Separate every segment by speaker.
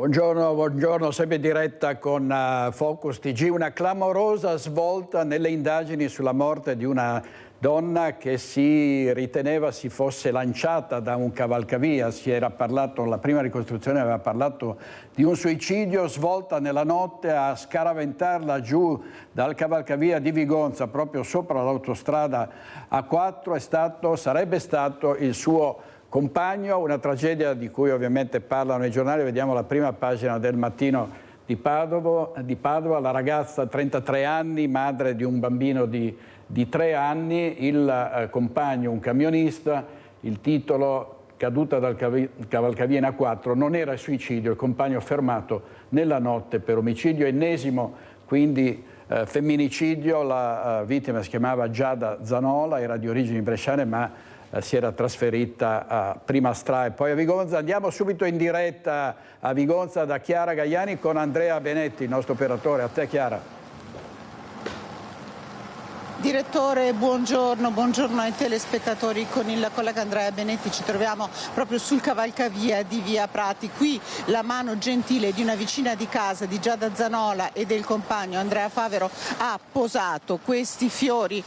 Speaker 1: Buongiorno, buongiorno, sempre in diretta con Focus TG. Una clamorosa svolta nelle indagini sulla morte di una donna che si riteneva si fosse lanciata da un cavalcavia. Si era parlato, la prima ricostruzione aveva parlato di un suicidio, svolta nella notte a scaraventarla giù dal cavalcavia di Vigonza, proprio sopra l'autostrada A4, sarebbe stato il suo compagno. Una tragedia di cui ovviamente parlano i giornali. Vediamo la prima pagina del Mattino di Padova, la ragazza 33 anni, madre di un bambino di 3 anni, il compagno un camionista, il titolo caduta dal cavalcavia in A4, non era suicidio, il compagno fermato nella notte per omicidio, ennesimo quindi femminicidio. La vittima si chiamava Giada Zanola, era di origini bresciane ma si era trasferita a prima a Stra e poi a Vigonza. Andiamo subito in diretta a Vigonza da Chiara Gaiani con Andrea Benetti, il nostro operatore. A te, Chiara.
Speaker 2: Direttore, buongiorno ai telespettatori. Con il collega Andrea Benetti ci troviamo proprio sul cavalcavia di Via Prati. Qui la mano gentile di una vicina di casa di Giada Zanola e del compagno Andrea Favero ha posato questi fiori,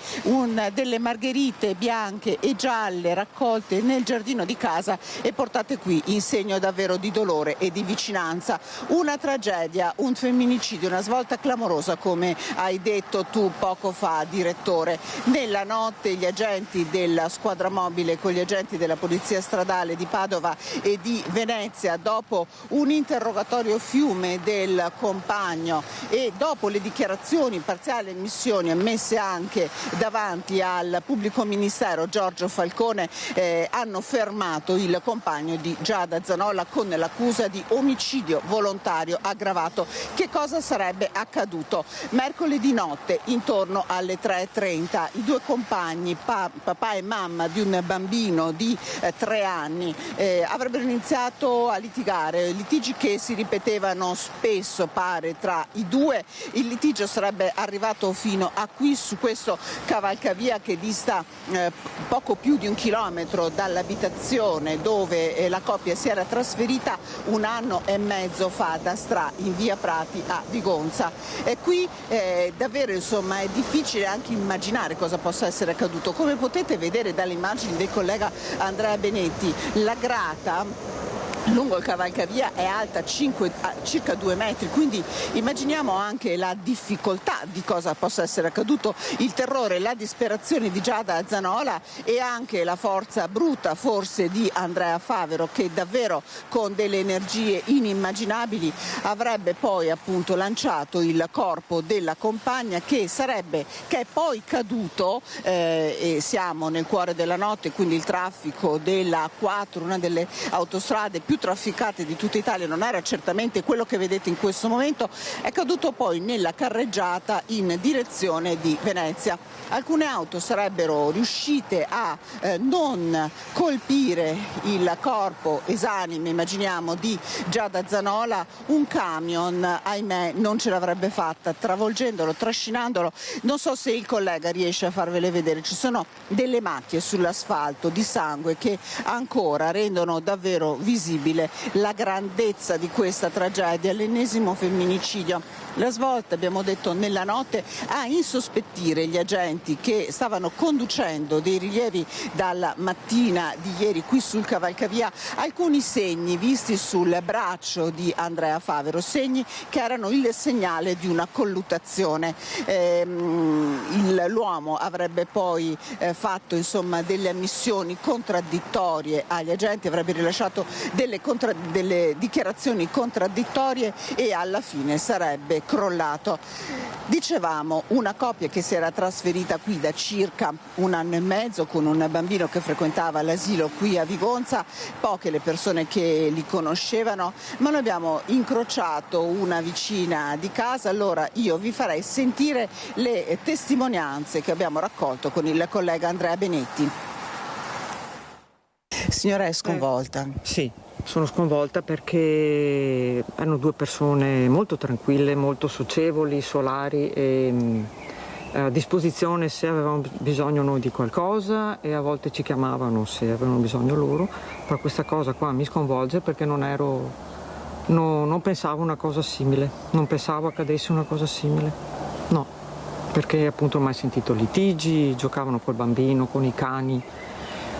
Speaker 2: delle margherite bianche e gialle raccolte nel giardino di casa e portate qui in segno davvero di dolore e di vicinanza. Una tragedia, un femminicidio, una svolta clamorosa, come hai detto tu poco fa, direttore. Nella notte gli agenti della squadra mobile con gli agenti della polizia stradale di Padova e di Venezia, dopo un interrogatorio fiume del compagno e dopo le dichiarazioni, parziali ammissioni ammesse anche davanti al pubblico ministero Giorgio Falcone, hanno fermato il compagno di Giada Zanola con l'accusa di omicidio volontario aggravato. Che cosa sarebbe accaduto? Mercoledì notte, intorno alle 3:30, i due compagni, papà e mamma di un bambino di 3 anni, avrebbero iniziato a litigare, litigi che si ripetevano spesso, pare, tra i due. Il litigio sarebbe arrivato fino a qui, su questo cavalcavia che dista poco più di 1 chilometro dall'abitazione dove la coppia si era trasferita 1 anno e mezzo fa da Stra in Via Prati a Vigonza. E qui davvero insomma è difficile anche immaginare cosa possa essere accaduto. Come potete vedere dalle immagini del collega Andrea Benetti, la grata lungo il cavalcavia è alta circa 2 metri, quindi immaginiamo anche la difficoltà di cosa possa essere accaduto, il terrore, la disperazione di Giada Zanola e anche la forza bruta forse di Andrea Favero, che davvero con delle energie inimmaginabili avrebbe poi appunto lanciato il corpo della compagna che è poi caduto, e siamo nel cuore della notte, quindi il traffico della A4, una delle autostrade più trafficate di tutta Italia, non era certamente quello che vedete in questo momento, è caduto poi nella carreggiata in direzione di Venezia. Alcune auto sarebbero riuscite a non colpire il corpo esanime, immaginiamo, di Giada Zanola. Un camion, ahimè, non ce l'avrebbe fatta, travolgendolo, trascinandolo. Non so se il collega riesce a farvele vedere, ci sono delle macchie sull'asfalto di sangue che ancora rendono davvero visibile la grandezza di questa tragedia, l'ennesimo femminicidio. La svolta, abbiamo detto, nella notte a insospettire gli agenti che stavano conducendo dei rilievi dalla mattina di ieri qui sul cavalcavia, alcuni segni visti sul braccio di Andrea Favero, segni che erano il segnale di una colluttazione. L'uomo avrebbe poi fatto insomma delle ammissioni contraddittorie agli agenti, avrebbe rilasciato delle dichiarazioni contraddittorie e alla fine sarebbe crollato. Dicevamo, una coppia che si era trasferita qui da circa 1 anno e mezzo con un bambino che frequentava l'asilo qui a Vigonza, poche le persone che li conoscevano, ma noi abbiamo incrociato una vicina di casa. Allora io vi farei sentire le testimonianze che abbiamo raccolto con il collega Andrea Benetti. Signora, è sconvolta?
Speaker 3: Sì, sono sconvolta perché erano 2 persone molto tranquille, molto socievoli, solari e a disposizione se avevamo bisogno noi di qualcosa, e a volte ci chiamavano se avevano bisogno loro. Però questa cosa qua mi sconvolge perché non ero non pensavo una cosa simile, non pensavo accadesse una cosa simile, no, perché appunto non ho mai sentito litigi, giocavano col bambino, con i cani,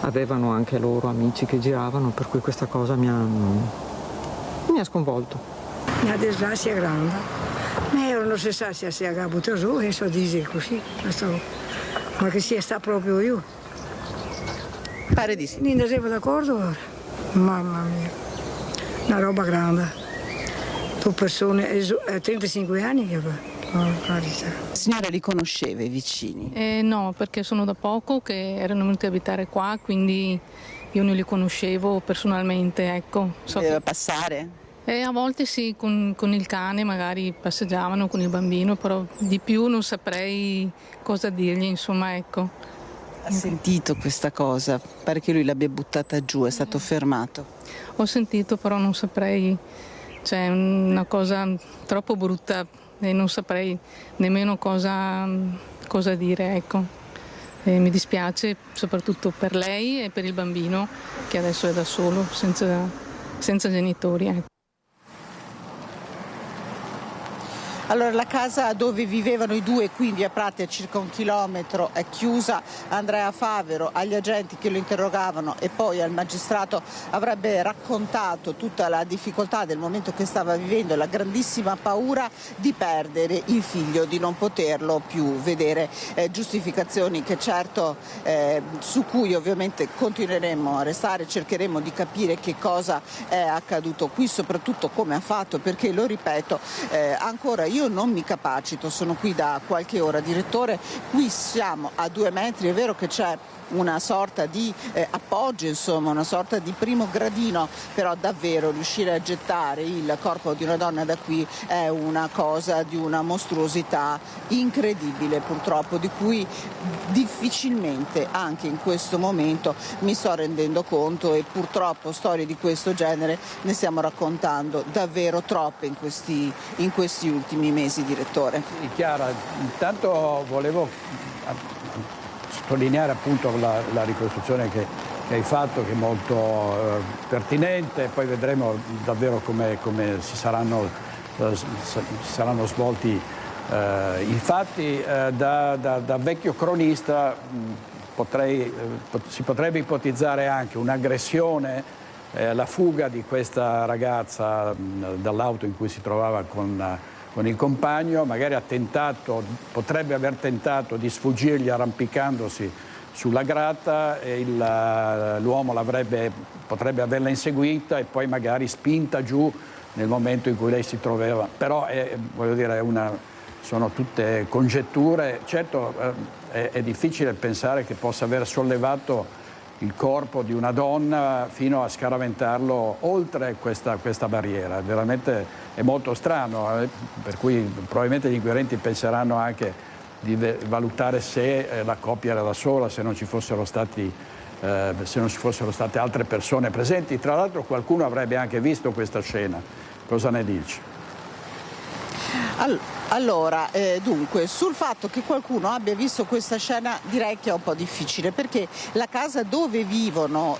Speaker 3: avevano anche loro amici che giravano, per cui questa cosa mi ha sconvolto.
Speaker 4: Una disgrazia grande, ma io non si sa se si è avuto su e so dice così, ma che sia sta proprio io.
Speaker 2: Pare di sì.
Speaker 4: Non siamo d'accordo ora, mamma mia, una roba grande, tu persone, 35 anni che fa.
Speaker 2: La signora li conosceva i vicini?
Speaker 5: No, perché sono da poco che erano venuti a abitare qua, quindi io non li conoscevo personalmente, ecco.
Speaker 2: Doveva passare?
Speaker 5: A volte sì, con il cane magari passeggiavano con il bambino, però di più non saprei cosa dirgli, insomma, ecco.
Speaker 2: Ha sentito questa cosa? Pare che lui l'abbia buttata giù, è stato fermato.
Speaker 5: Ho sentito, però non saprei, cioè una cosa troppo brutta e non saprei nemmeno cosa dire, ecco. Mi dispiace soprattutto per lei e per il bambino che adesso è da solo, senza genitori, ecco.
Speaker 2: Allora, la casa dove vivevano i due qui in via Prati, a circa 1 chilometro, è chiusa. Andrea Favero agli agenti che lo interrogavano e poi al magistrato avrebbe raccontato tutta la difficoltà del momento che stava vivendo, la grandissima paura di perdere il figlio, di non poterlo più vedere. Giustificazioni che certo su cui ovviamente continueremo a restare, cercheremo di capire che cosa è accaduto qui, soprattutto come ha fatto, perché lo ripeto, ancora io non mi capacito, sono qui da qualche ora, direttore, qui siamo a 2 metri, è vero che c'è una sorta di appoggio, insomma, una sorta di primo gradino, però davvero riuscire a gettare il corpo di una donna da qui è una cosa di una mostruosità incredibile, purtroppo, di cui difficilmente anche in questo momento mi sto rendendo conto, e purtroppo storie di questo genere ne stiamo raccontando davvero troppe in questi ultimi mesi, direttore.
Speaker 1: Sì, Chiara, intanto volevo sottolineare appunto la ricostruzione che hai fatto, che è molto pertinente, poi vedremo davvero come si saranno svolti i fatti. Da vecchio cronista si potrebbe ipotizzare anche un'aggressione, la fuga di questa ragazza dall'auto in cui si trovava con il compagno, magari potrebbe aver tentato di sfuggirgli arrampicandosi sulla grata, e l'uomo potrebbe averla inseguita e poi magari spinta giù nel momento in cui lei si trovava. Però voglio dire, sono tutte congetture. Certo, è difficile pensare che possa aver sollevato il corpo di una donna fino a scaraventarlo oltre questa barriera. Veramente è molto strano, per cui probabilmente gli inquirenti penseranno anche di valutare se la coppia era da sola, se non ci fossero state altre persone presenti. Tra l'altro qualcuno avrebbe anche visto questa scena. Cosa ne dici?
Speaker 2: Allora, dunque, sul fatto che qualcuno abbia visto questa scena direi che è un po' difficile, perché la casa dove vivevano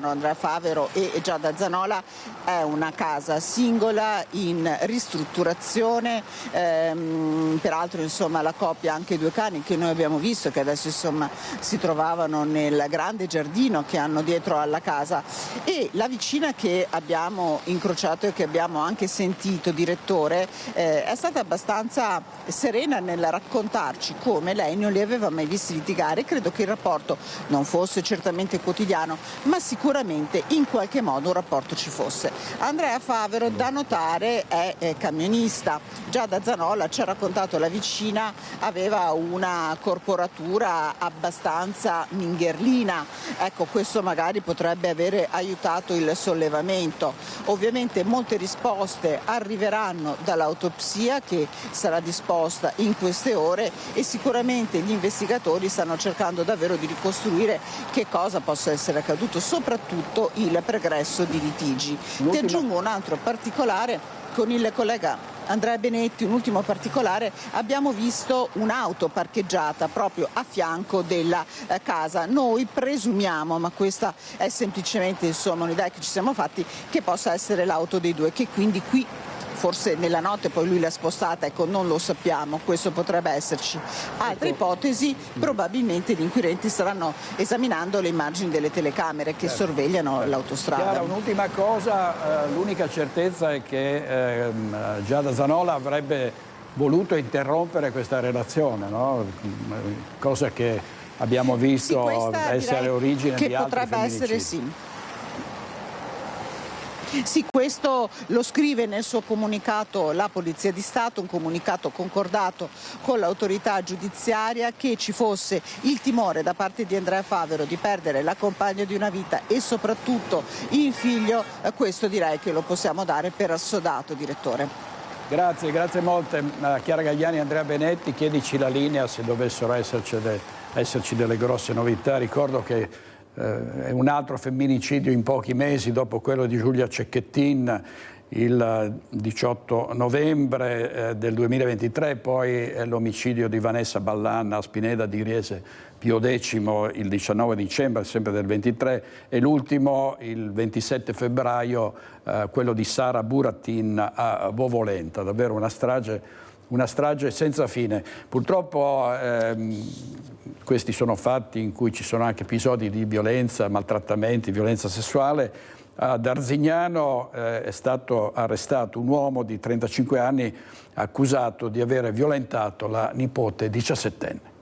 Speaker 2: Andrea Favero e Giada Zanola è una casa singola in ristrutturazione, peraltro insomma la coppia ha anche 2 cani che noi abbiamo visto, che adesso insomma si trovavano nel grande giardino che hanno dietro alla casa, e la vicina che abbiamo incrociato e che abbiamo anche sentito, direttore, è stata abbastanza serena nel raccontarci come lei non li aveva mai visti litigare. Credo che il rapporto non fosse certamente quotidiano, ma sicuramente in qualche modo un rapporto ci fosse. Andrea Favero, da notare, è camionista. Giada Zanola, ci ha raccontato la vicina, aveva una corporatura abbastanza mingherlina. Ecco, questo magari potrebbe avere aiutato il sollevamento. Ovviamente molte risposte arriveranno dall'autopsia che sarà disposta in queste ore, e sicuramente gli investigatori stanno cercando davvero di ricostruire che cosa possa essere accaduto, soprattutto il pregresso di litigi. Ti aggiungo un altro particolare con il collega Andrea Benetti, un ultimo particolare, abbiamo visto un'auto parcheggiata proprio a fianco della casa. Noi presumiamo, ma questa è semplicemente un'idea che ci siamo fatti, che possa essere l'auto dei due, che quindi qui forse nella notte poi lui l'ha spostata, ecco, non lo sappiamo, questo potrebbe esserci. Altre ipotesi, probabilmente gli inquirenti staranno esaminando le immagini delle telecamere che sorvegliano l'autostrada.
Speaker 1: Chiara, un'ultima cosa, l'unica certezza è che Giada Zanola avrebbe voluto interrompere questa relazione, no? Cosa che abbiamo visto essere origine di altri
Speaker 2: potrebbe
Speaker 1: femminicidi.
Speaker 2: essere sì. Sì, questo lo scrive nel suo comunicato la Polizia di Stato, un comunicato concordato con l'autorità giudiziaria, che ci fosse il timore da parte di Andrea Favero di perdere la compagna di una vita e soprattutto il figlio. Questo direi che lo possiamo dare per assodato, direttore.
Speaker 1: Grazie molte. Chiara Gagliani e Andrea Benetti, chiedici la linea se dovessero esserci delle grosse novità. Ricordo che è un altro femminicidio in pochi mesi dopo quello di Giulia Cecchettin il 18 novembre del 2023, poi l'omicidio di Vanessa Ballan a Spineda di Riese Pio X il 19 dicembre sempre del 23 e l'ultimo il 27 febbraio quello di Sara Buratin a Bovolenta, davvero una strage senza fine. Purtroppo questi sono fatti in cui ci sono anche episodi di violenza, maltrattamenti, violenza sessuale. Ad Arzignano è stato arrestato un uomo di 35 anni accusato di aver violentato la nipote 17enne.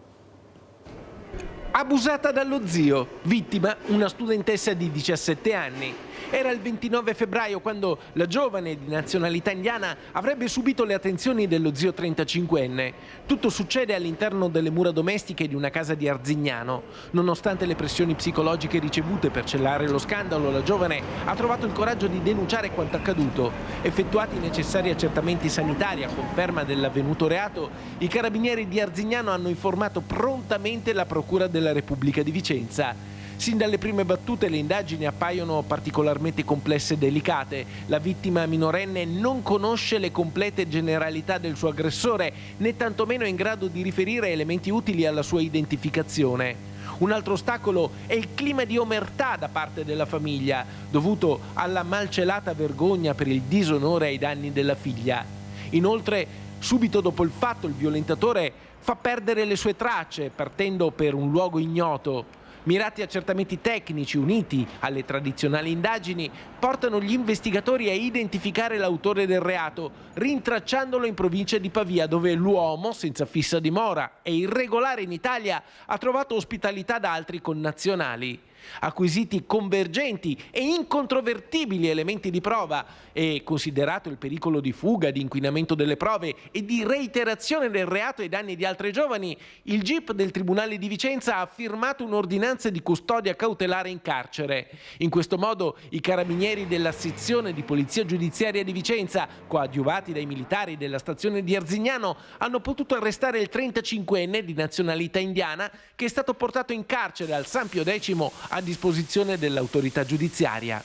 Speaker 6: Abusata dallo zio, vittima una studentessa di 17 anni. Era il 29 febbraio quando la giovane di nazionalità indiana avrebbe subito le attenzioni dello zio 35enne. Tutto succede all'interno delle mura domestiche di una casa di Arzignano. Nonostante le pressioni psicologiche ricevute per cellare lo scandalo, la giovane ha trovato il coraggio di denunciare quanto accaduto. Effettuati i necessari accertamenti sanitari a conferma dell'avvenuto reato, i carabinieri di Arzignano hanno informato prontamente la Procura della Repubblica di Vicenza. Sin dalle prime battute le indagini appaiono particolarmente complesse e delicate. La vittima minorenne non conosce le complete generalità del suo aggressore, né tantomeno è in grado di riferire elementi utili alla sua identificazione. Un altro ostacolo è il clima di omertà da parte della famiglia, dovuto alla malcelata vergogna per il disonore ai danni della figlia. Inoltre, subito dopo il fatto, il violentatore fa perdere le sue tracce, partendo per un luogo ignoto. Mirati accertamenti tecnici uniti alle tradizionali indagini portano gli investigatori a identificare l'autore del reato, rintracciandolo in provincia di Pavia, dove l'uomo, senza fissa dimora e irregolare in Italia, ha trovato ospitalità da altri connazionali. Acquisiti convergenti e incontrovertibili elementi di prova e considerato il pericolo di fuga, di inquinamento delle prove e di reiterazione del reato ai danni di altre giovani, il GIP del Tribunale di Vicenza ha firmato un'ordinanza di custodia cautelare in carcere. In questo modo i carabinieri della sezione di Polizia Giudiziaria di Vicenza, coadiuvati dai militari della stazione di Arzignano, hanno potuto arrestare il 35enne di nazionalità indiana che è stato portato in carcere al San Pio X a disposizione dell'autorità giudiziaria.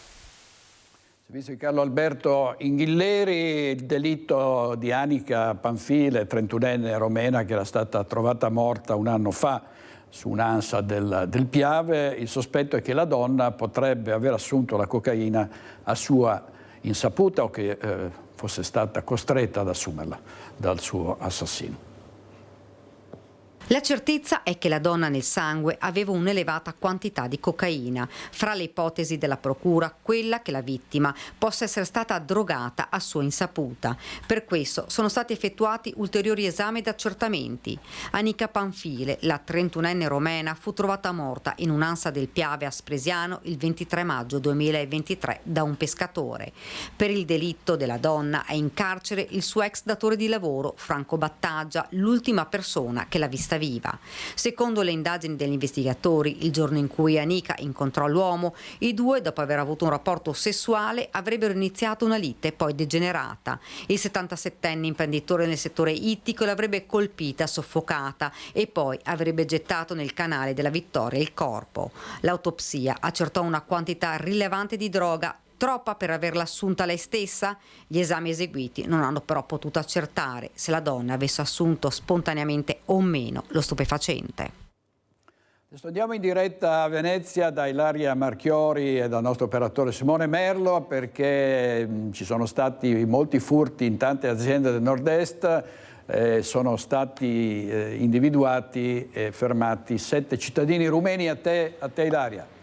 Speaker 1: Visto di Carlo Alberto Inghilleri, il delitto di Anica Panfile, 31enne romena che era stata trovata morta un anno fa su un'ansa del Piave. Il sospetto è che la donna potrebbe aver assunto la cocaina a sua insaputa o che fosse stata costretta ad assumerla dal suo assassino.
Speaker 7: La certezza è che la donna nel sangue aveva un'elevata quantità di cocaina. Fra le ipotesi della procura, quella che la vittima possa essere stata drogata a sua insaputa. Per questo sono stati effettuati ulteriori esami ed accertamenti. Anica Panfile, la 31enne romena, fu trovata morta in un'ansa del Piave a Spresiano il 23 maggio 2023 da un pescatore. Per il delitto della donna è in carcere il suo ex datore di lavoro, Franco Battaggia, l'ultima persona che l'ha vista viva. Secondo le indagini degli investigatori, il giorno in cui Anica incontrò l'uomo, i due, dopo aver avuto un rapporto sessuale, avrebbero iniziato una lite poi degenerata. Il 77enne imprenditore nel settore ittico l'avrebbe colpita, soffocata e poi avrebbe gettato nel canale della Vittoria il corpo. L'autopsia accertò una quantità rilevante di droga Troppa per averla assunta lei stessa? Gli esami eseguiti non hanno però potuto accertare se la donna avesse assunto spontaneamente o meno lo stupefacente.
Speaker 1: Adesso andiamo in diretta a Venezia da Ilaria Marchiori e dal nostro operatore Simone Merlo, perché ci sono stati molti furti in tante aziende del nord-est. Sono stati individuati e fermati 7 cittadini rumeni. A te Ilaria.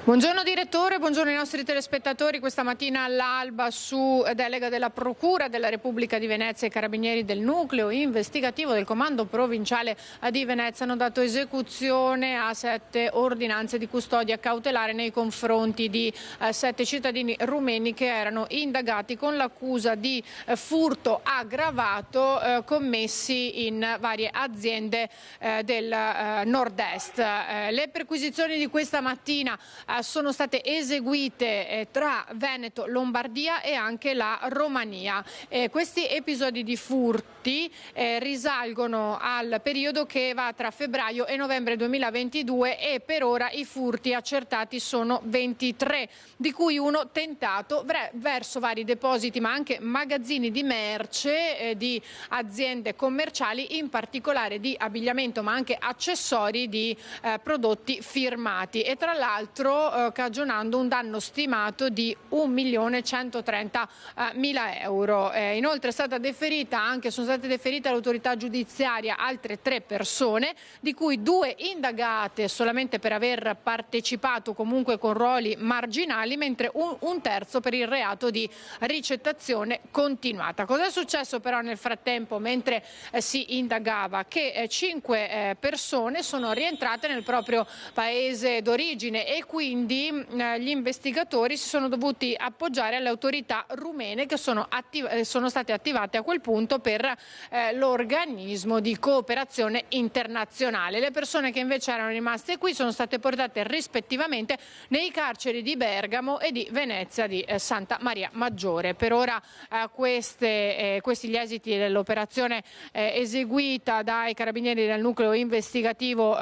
Speaker 8: Buongiorno direttore, buongiorno ai nostri telespettatori. Questa mattina all'alba, su delega della Procura della Repubblica di Venezia, i carabinieri del nucleo investigativo del comando provinciale di Venezia hanno dato esecuzione a 7 ordinanze di custodia cautelare nei confronti di 7 cittadini rumeni che erano indagati con l'accusa di furto aggravato commessi in varie aziende del nord-est. Le perquisizioni di questa mattina sono state eseguite tra Veneto, Lombardia e anche la Romania. Questi episodi di furti risalgono al periodo che va tra febbraio e novembre 2022 e per ora i furti accertati sono 23, di cui uno tentato verso vari depositi ma anche magazzini di merce di aziende commerciali, in particolare di abbigliamento ma anche accessori di prodotti firmati, e tra l'altro cagionando un danno stimato di 1.130.000 euro. Inoltre sono state deferite all'autorità giudiziaria altre 3 persone, di cui 2 indagate solamente per aver partecipato comunque con ruoli marginali, mentre un terzo per il reato di ricettazione continuata. Cosa è successo però nel frattempo, mentre si indagava? Che 5 persone sono rientrate nel proprio paese d'origine e quindi gli investigatori si sono dovuti appoggiare alle autorità rumene, che sono state attivate a quel punto per l'organismo di cooperazione internazionale. Le persone che invece erano rimaste qui sono state portate rispettivamente nei carceri di Bergamo e di Venezia di Santa Maria Maggiore. Per ora questi gli esiti dell'operazione eseguita dai carabinieri del nucleo investigativo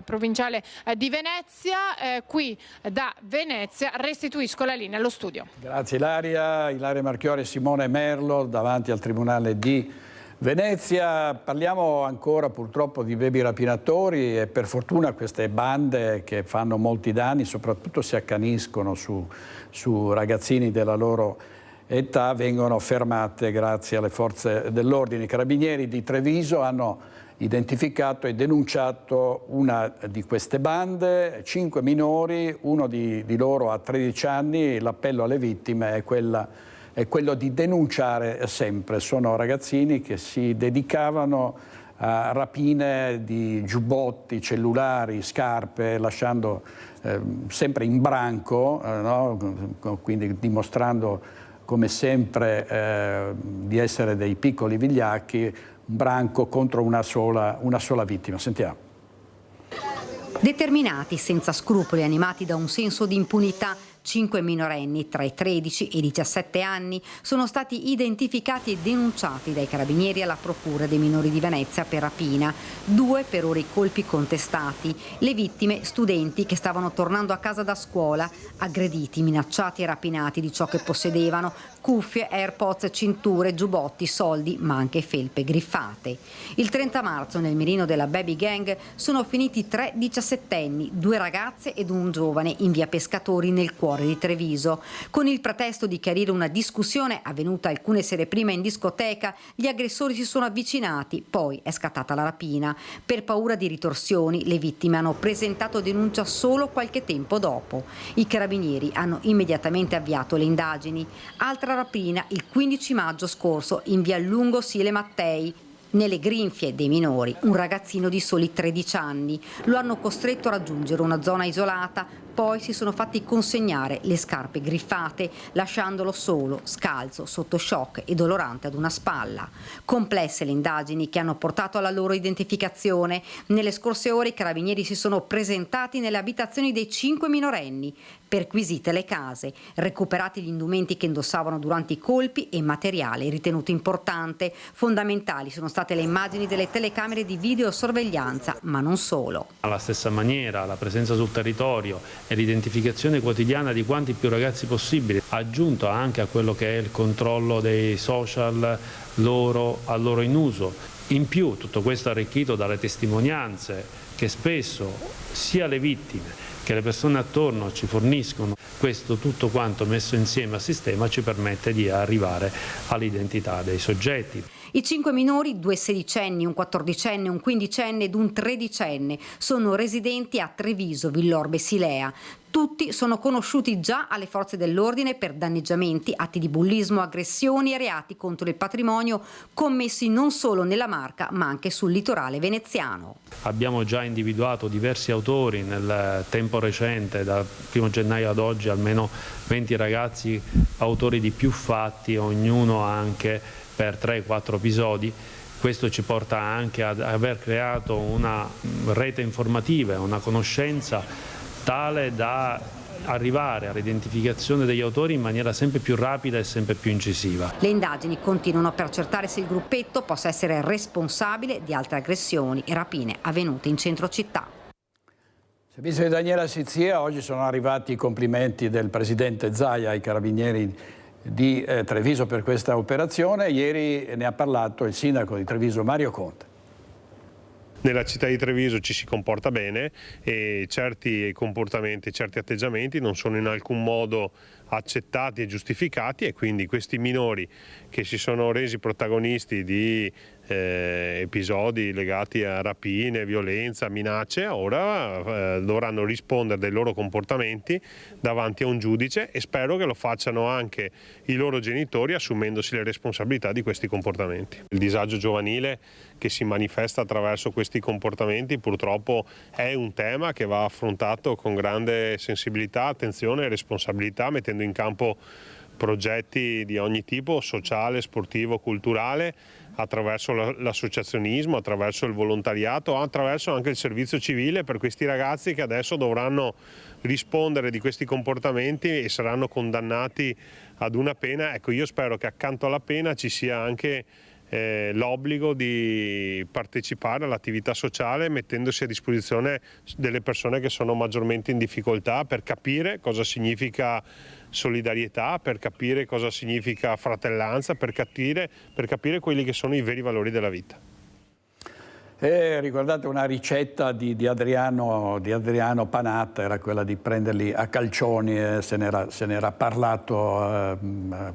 Speaker 8: provinciale di Venezia. Qui da Venezia restituisco la linea allo studio.
Speaker 1: Grazie Ilaria Marchiori e Simone Merlo davanti al Tribunale di Venezia. Parliamo ancora purtroppo di baby rapinatori e per fortuna queste bande che fanno molti danni soprattutto si accaniscono su ragazzini della loro età vengono fermate grazie alle forze dell'ordine. I carabinieri di Treviso hanno identificato e denunciato una di queste bande, 5 minori, uno di loro ha 13 anni, l'appello alle vittime è quello di denunciare sempre. Sono ragazzini che si dedicavano a rapine di giubbotti, cellulari, scarpe, lasciando sempre in branco, no? Quindi dimostrando come sempre di essere dei piccoli vigliacchi, un branco contro una sola vittima. Sentiamo.
Speaker 7: Determinati, senza scrupoli, animati da un senso di impunità, 5 minorenni tra i 13 e i 17 anni sono stati identificati e denunciati dai carabinieri alla Procura dei minori di Venezia per rapina, 2 per ora i colpi contestati. Le vittime, studenti che stavano tornando a casa da scuola, aggrediti, minacciati e rapinati di ciò che possedevano, cuffie, AirPods, cinture, giubbotti, soldi, ma anche felpe griffate. Il 30 marzo nel mirino della Baby Gang sono finiti 3 diciassettenni, 2 ragazze ed un giovane in via Pescatori nel cuore di Treviso. Con il pretesto di chiarire una discussione avvenuta alcune sere prima in discoteca, gli aggressori si sono avvicinati, poi è scattata la rapina. Per paura di ritorsioni, le vittime hanno presentato denuncia solo qualche tempo dopo. I carabinieri hanno immediatamente avviato le indagini. Altra rapina il 15 maggio scorso in via Lungo Sile Mattei. Nelle grinfie dei minori, un ragazzino di soli 13 anni. Lo hanno costretto a raggiungere una zona isolata, poi si sono fatti consegnare le scarpe griffate, lasciandolo solo, scalzo, sotto shock e dolorante ad una spalla. Complesse le indagini che hanno portato alla loro identificazione. Nelle scorse ore i carabinieri si sono presentati nelle abitazioni dei 5 minorenni. perquisite le case, recuperati gli indumenti che indossavano durante i colpi e materiale ritenuto importante. Fondamentali sono state le immagini delle telecamere di videosorveglianza, ma non solo.
Speaker 9: Alla stessa maniera la presenza sul territorio e l'identificazione quotidiana di quanti più ragazzi possibili, aggiunto anche a quello che è il controllo dei social al loro in uso. In più tutto questo arricchito dalle testimonianze che spesso sia le vittime che le persone attorno ci forniscono. Questo tutto quanto messo insieme a sistema ci permette di arrivare all'identità dei soggetti.
Speaker 7: I 5 minori, 2 sedicenni, un 14enne, un 15enne ed un 13enne, sono residenti a Treviso, Villorbe Silea. Tutti sono conosciuti già alle forze dell'ordine per danneggiamenti, atti di bullismo, aggressioni e reati contro il patrimonio commessi non solo nella Marca ma anche sul litorale veneziano.
Speaker 9: Abbiamo già individuato diversi autori nel tempo recente, dal 1° gennaio ad oggi almeno 20 ragazzi autori di più fatti, ognuno anche per 3-4 episodi. Questo ci porta anche ad aver creato una rete informativa e una conoscenza tale da arrivare all'identificazione degli autori in maniera sempre più rapida e sempre più incisiva.
Speaker 7: Le indagini continuano per accertare se il gruppetto possa essere responsabile di altre aggressioni e rapine avvenute in centro città.
Speaker 1: Servizio di Daniela Sizia, oggi sono arrivati i complimenti del presidente Zaia ai carabinieri di Treviso per questa operazione. Ieri ne ha parlato il sindaco di Treviso Mario Conte.
Speaker 10: Nella città di Treviso ci si comporta bene e certi comportamenti, certi atteggiamenti non sono in alcun modo accettati e giustificati, e quindi questi minori che si sono resi protagonisti di episodi legati a rapine, violenza, minacce, ora dovranno rispondere dei loro comportamenti davanti a un giudice, e spero che lo facciano anche i loro genitori assumendosi le responsabilità di questi comportamenti. Il disagio giovanile che si manifesta attraverso questi comportamenti purtroppo è un tema che va affrontato con grande sensibilità, attenzione e responsabilità, mettendo in campo progetti di ogni tipo, sociale, sportivo, culturale, attraverso l'associazionismo, attraverso il volontariato, attraverso anche il servizio civile per questi ragazzi che adesso dovranno rispondere di questi comportamenti e saranno condannati ad una pena. Ecco, io spero che accanto alla pena ci sia anche l'obbligo di partecipare all'attività sociale mettendosi a disposizione delle persone che sono maggiormente in difficoltà, per capire cosa significa solidarietà, per capire cosa significa fratellanza, per capire quelli che sono i veri valori della vita.
Speaker 1: Ricordate una ricetta di Adriano Panatta, era quella di prenderli a calcioni, se n'era parlato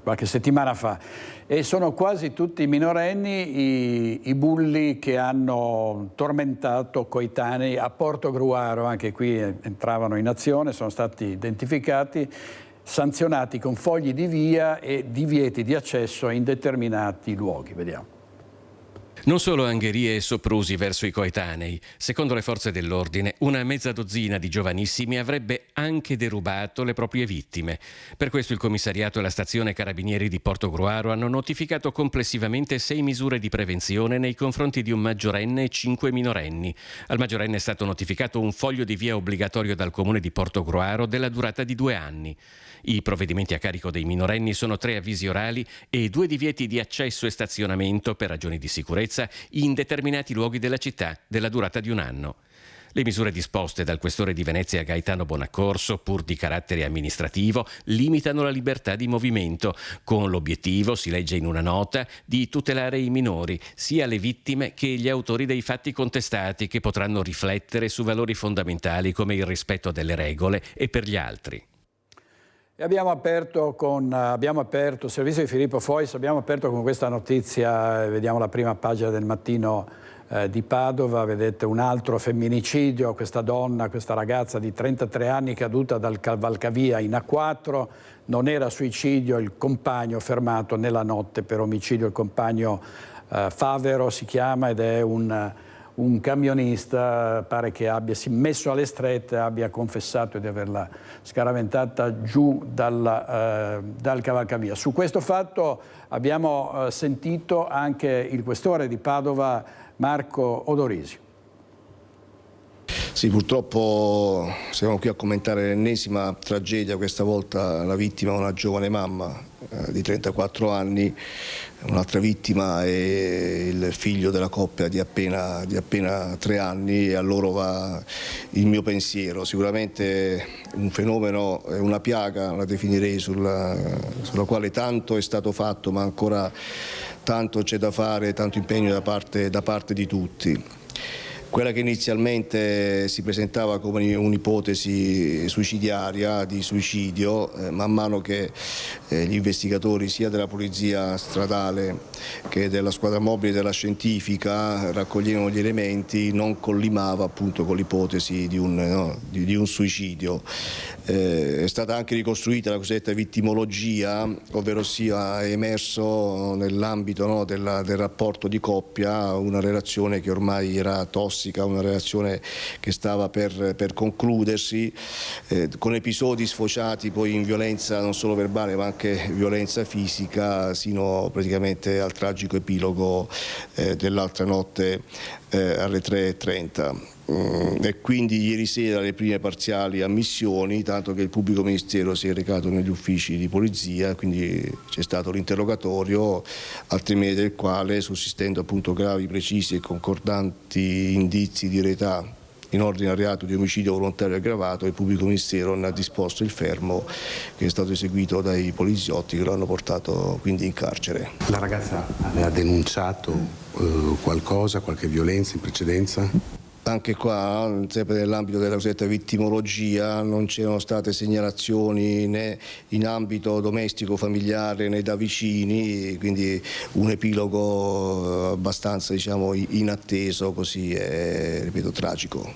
Speaker 1: qualche settimana fa. E sono quasi tutti minorenni i bulli che hanno tormentato coetanei a Portogruaro, anche qui entravano in azione, sono stati identificati, sanzionati con fogli di via e divieti di accesso in determinati luoghi. Vediamo.
Speaker 11: Non solo angherie e soprusi verso i coetanei. Secondo le forze dell'ordine, una mezza dozzina di giovanissimi avrebbe anche derubato le proprie vittime. Per questo il commissariato e la stazione Carabinieri di Portogruaro hanno notificato complessivamente 6 misure di prevenzione nei confronti di un maggiorenne e 5 minorenni. Al maggiorenne è stato notificato un foglio di via obbligatorio dal comune di Portogruaro della durata di 2 anni. I provvedimenti a carico dei minorenni sono 3 avvisi orali e 2 divieti di accesso e stazionamento per ragioni di sicurezza in determinati luoghi della città della durata di 1 anno. Le misure disposte dal questore di Venezia Gaetano Bonaccorso, pur di carattere amministrativo, limitano la libertà di movimento, con l'obiettivo, si legge in una nota, di tutelare i minori, sia le vittime che gli autori dei fatti contestati, che potranno riflettere su valori fondamentali come il rispetto delle regole e per gli altri.
Speaker 1: Abbiamo aperto il servizio di Filippo Fois, abbiamo aperto con questa notizia, vediamo la prima pagina del Mattino di Padova, vedete un altro femminicidio, questa donna, questa ragazza di 33 anni caduta dal cavalcavia in A4, non era suicidio, il compagno fermato nella notte per omicidio, il compagno Favero si chiama ed è un camionista, pare che abbia messo alle strette, abbia confessato di averla scaraventata giù dal cavalcavia. Su questo fatto abbiamo sentito anche il questore di Padova, Marco Odorisi.
Speaker 12: Sì, purtroppo siamo qui a commentare l'ennesima tragedia, questa volta la vittima è una giovane mamma di 34 anni, un'altra vittima è il figlio della coppia di appena 3 anni e a loro va il mio pensiero. Sicuramente un fenomeno, una piaga, la definirei, sulla quale tanto è stato fatto, ma ancora tanto c'è da fare, tanto impegno da parte di tutti. Quella che inizialmente si presentava come un'ipotesi suicidiaria, di suicidio, man mano che gli investigatori sia della polizia stradale che della squadra mobile della scientifica raccoglievano gli elementi, non collimava appunto con l'ipotesi di un suicidio. È stata anche ricostruita la cosiddetta vittimologia, ovvero sia è emerso nell'ambito del rapporto di coppia una relazione che ormai era tossica, una relazione che stava per concludersi, con episodi sfociati poi in violenza non solo verbale ma anche violenza fisica, sino praticamente al tragico epilogo dell'altra notte alle 3:30. E quindi ieri sera le prime parziali ammissioni, tanto che il pubblico ministero si è recato negli uffici di polizia, quindi c'è stato l'interrogatorio, al termine del quale, sussistendo appunto gravi, precisi e concordanti indizi di reità in ordine al reato di omicidio volontario aggravato, il pubblico ministero ne ha disposto il fermo, che è stato eseguito dai poliziotti che lo hanno portato quindi in carcere.
Speaker 13: La ragazza aveva denunciato qualcosa, qualche violenza in precedenza?
Speaker 12: Anche qua, sempre nell'ambito della cosiddetta vittimologia, non c'erano state segnalazioni né in ambito domestico familiare né da vicini, quindi un epilogo abbastanza, diciamo, inatteso, così è, ripeto, tragico.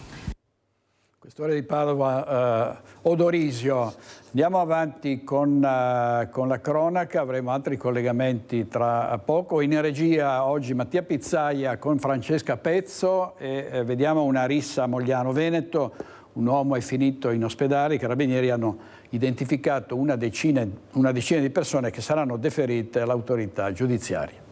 Speaker 1: Quest'ora di Padova, Odorisio. Andiamo avanti con la cronaca, avremo altri collegamenti tra poco. In regia oggi Mattia Pizzaia con Francesca Pezzo e vediamo una rissa a Mogliano Veneto. Un uomo è finito in ospedale, i carabinieri hanno identificato una decina di persone che saranno deferite all'autorità giudiziaria.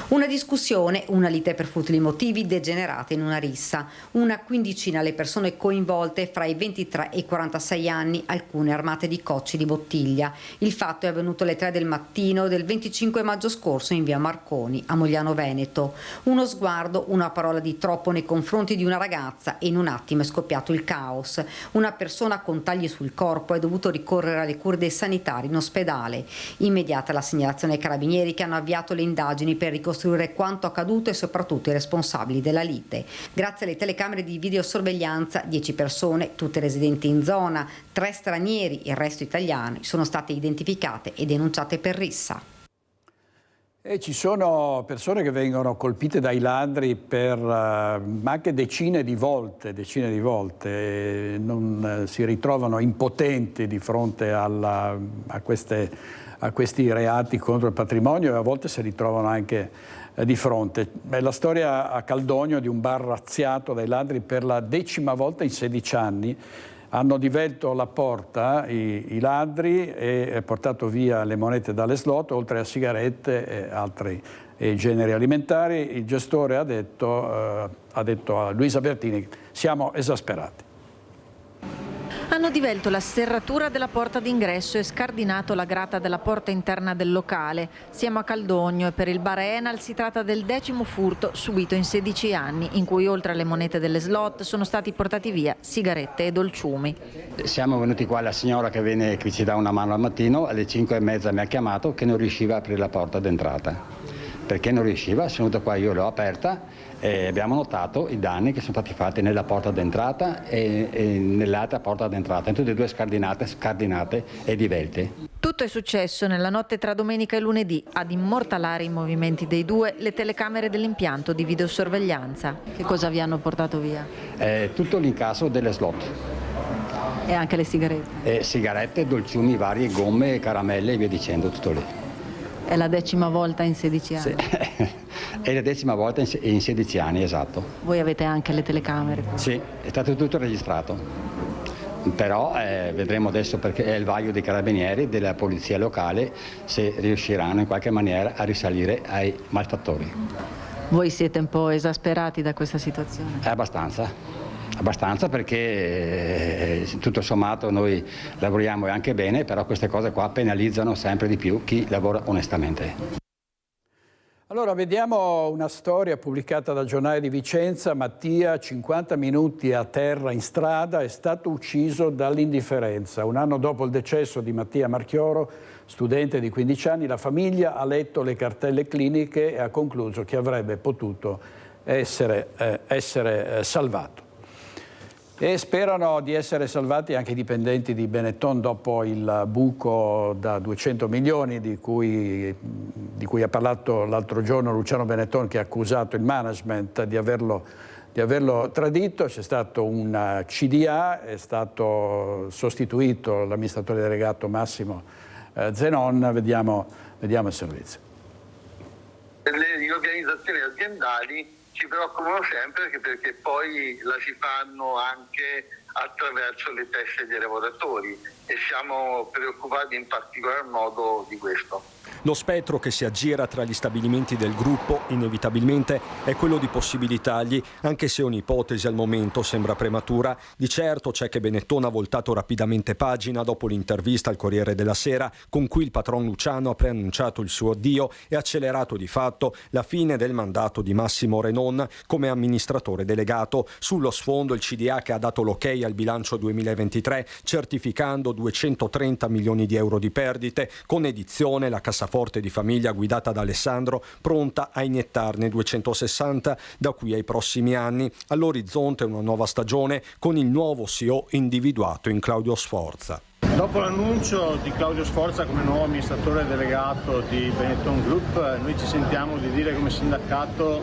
Speaker 7: Una discussione, una lite per futili motivi degenerata in una rissa. Una quindicina le persone coinvolte fra i 23 e i 46 anni, alcune armate di cocci di bottiglia. Il fatto è avvenuto alle 3 del mattino del 25 maggio scorso in via Marconi, a Mogliano Veneto. Uno sguardo, una parola di troppo nei confronti di una ragazza e in un attimo è scoppiato il caos. Una persona con tagli sul corpo è dovuto ricorrere alle cure dei sanitari in ospedale. Immediata la segnalazione ai carabinieri che hanno avviato le indagini per ricostruire quanto accaduto e soprattutto i responsabili della lite. Grazie alle telecamere di videosorveglianza, 10 persone, tutte residenti in zona, 3 stranieri, il resto italiani, sono state identificate e denunciate per rissa.
Speaker 1: E ci sono persone che vengono colpite dai ladri ma anche decine di volte, non si ritrovano impotenti di fronte a questi reati contro il patrimonio e a volte si ritrovano anche di fronte. È la storia a Caldogno di un bar razziato dai ladri per la 10ª volta in 16 anni. Hanno divelto la porta i ladri e portato via le monete dalle slot, oltre a sigarette e altri generi alimentari. Il gestore ha detto a Luisa Bertini: siamo esasperati.
Speaker 14: Hanno divelto la serratura della porta d'ingresso e scardinato la grata della porta interna del locale. Siamo a Caldogno e per il bar Enal si tratta del 10° furto subito in 16 anni, in cui oltre alle monete delle slot sono stati portati via sigarette e dolciumi.
Speaker 15: Siamo venuti qua, la signora che ci dà una mano al mattino, alle 5:30 mi ha chiamato che non riusciva a aprire la porta d'entrata. Perché non riusciva? Sono venuto qua, io l'ho aperta e abbiamo notato i danni che sono stati fatti nella porta d'entrata e nell'altra porta d'entrata, in tutte e due scardinate e divelte.
Speaker 14: Tutto è successo nella notte tra domenica e lunedì. Ad immortalare i movimenti dei due le telecamere dell'impianto di videosorveglianza. Che cosa vi hanno portato via?
Speaker 15: Tutto l'incasso delle slot.
Speaker 14: E anche le sigarette?
Speaker 15: Sigarette, dolciumi varie, gomme, caramelle e via dicendo, tutto lì.
Speaker 14: È la 10ª volta in 16 anni?
Speaker 15: Sì. È la 10ª volta in 16 anni, esatto.
Speaker 14: Voi avete anche le telecamere?
Speaker 15: Sì, è stato tutto registrato. Però vedremo adesso, perché è il vaglio dei carabinieri, della polizia locale, se riusciranno in qualche maniera a risalire ai malfattori.
Speaker 14: Voi siete un po' esasperati da questa situazione?
Speaker 15: Abbastanza. Abbastanza, perché tutto sommato noi lavoriamo anche bene, però queste cose qua penalizzano sempre di più chi lavora onestamente.
Speaker 1: Allora, vediamo una storia pubblicata dal Giornale di Vicenza. Mattia, 50 minuti a terra in strada, è stato ucciso dall'indifferenza. Un anno dopo il decesso di Mattia Marchioro, studente di 15 anni, la famiglia ha letto le cartelle cliniche e ha concluso che avrebbe potuto essere salvato. E sperano di essere salvati anche i dipendenti di Benetton dopo il buco da 200 milioni di cui ha parlato l'altro giorno Luciano Benetton, che ha accusato il management di averlo tradito. C'è stato un CDA, è stato sostituito l'amministratore delegato Massimo Zenon. Vediamo il servizio.
Speaker 16: Le riorganizzazioni aziendali ci preoccupano sempre perché poi la si fanno anche attraverso le teste dei lavoratori e siamo preoccupati in particolar modo di questo.
Speaker 17: Lo spettro che si aggira tra gli stabilimenti del gruppo inevitabilmente è quello di possibili tagli, anche se ogni ipotesi al momento sembra prematura. Di certo c'è che Benetton ha voltato rapidamente pagina dopo l'intervista al Corriere della Sera, con cui il patron Luciano ha preannunciato il suo addio e accelerato di fatto la fine del mandato di Massimo Renon come amministratore delegato. Sullo sfondo il CDA che ha dato l'ok al bilancio 2023, certificando 230 milioni di euro di perdite, con edizione la cassaforte di famiglia guidata da Alessandro pronta a iniettarne 260 da qui ai prossimi anni. All'orizzonte una nuova stagione con il nuovo CEO individuato in Claudio Sforza.
Speaker 18: Dopo l'annuncio di Claudio Sforza come nuovo amministratore delegato di Benetton Group, noi ci sentiamo di dire come sindacato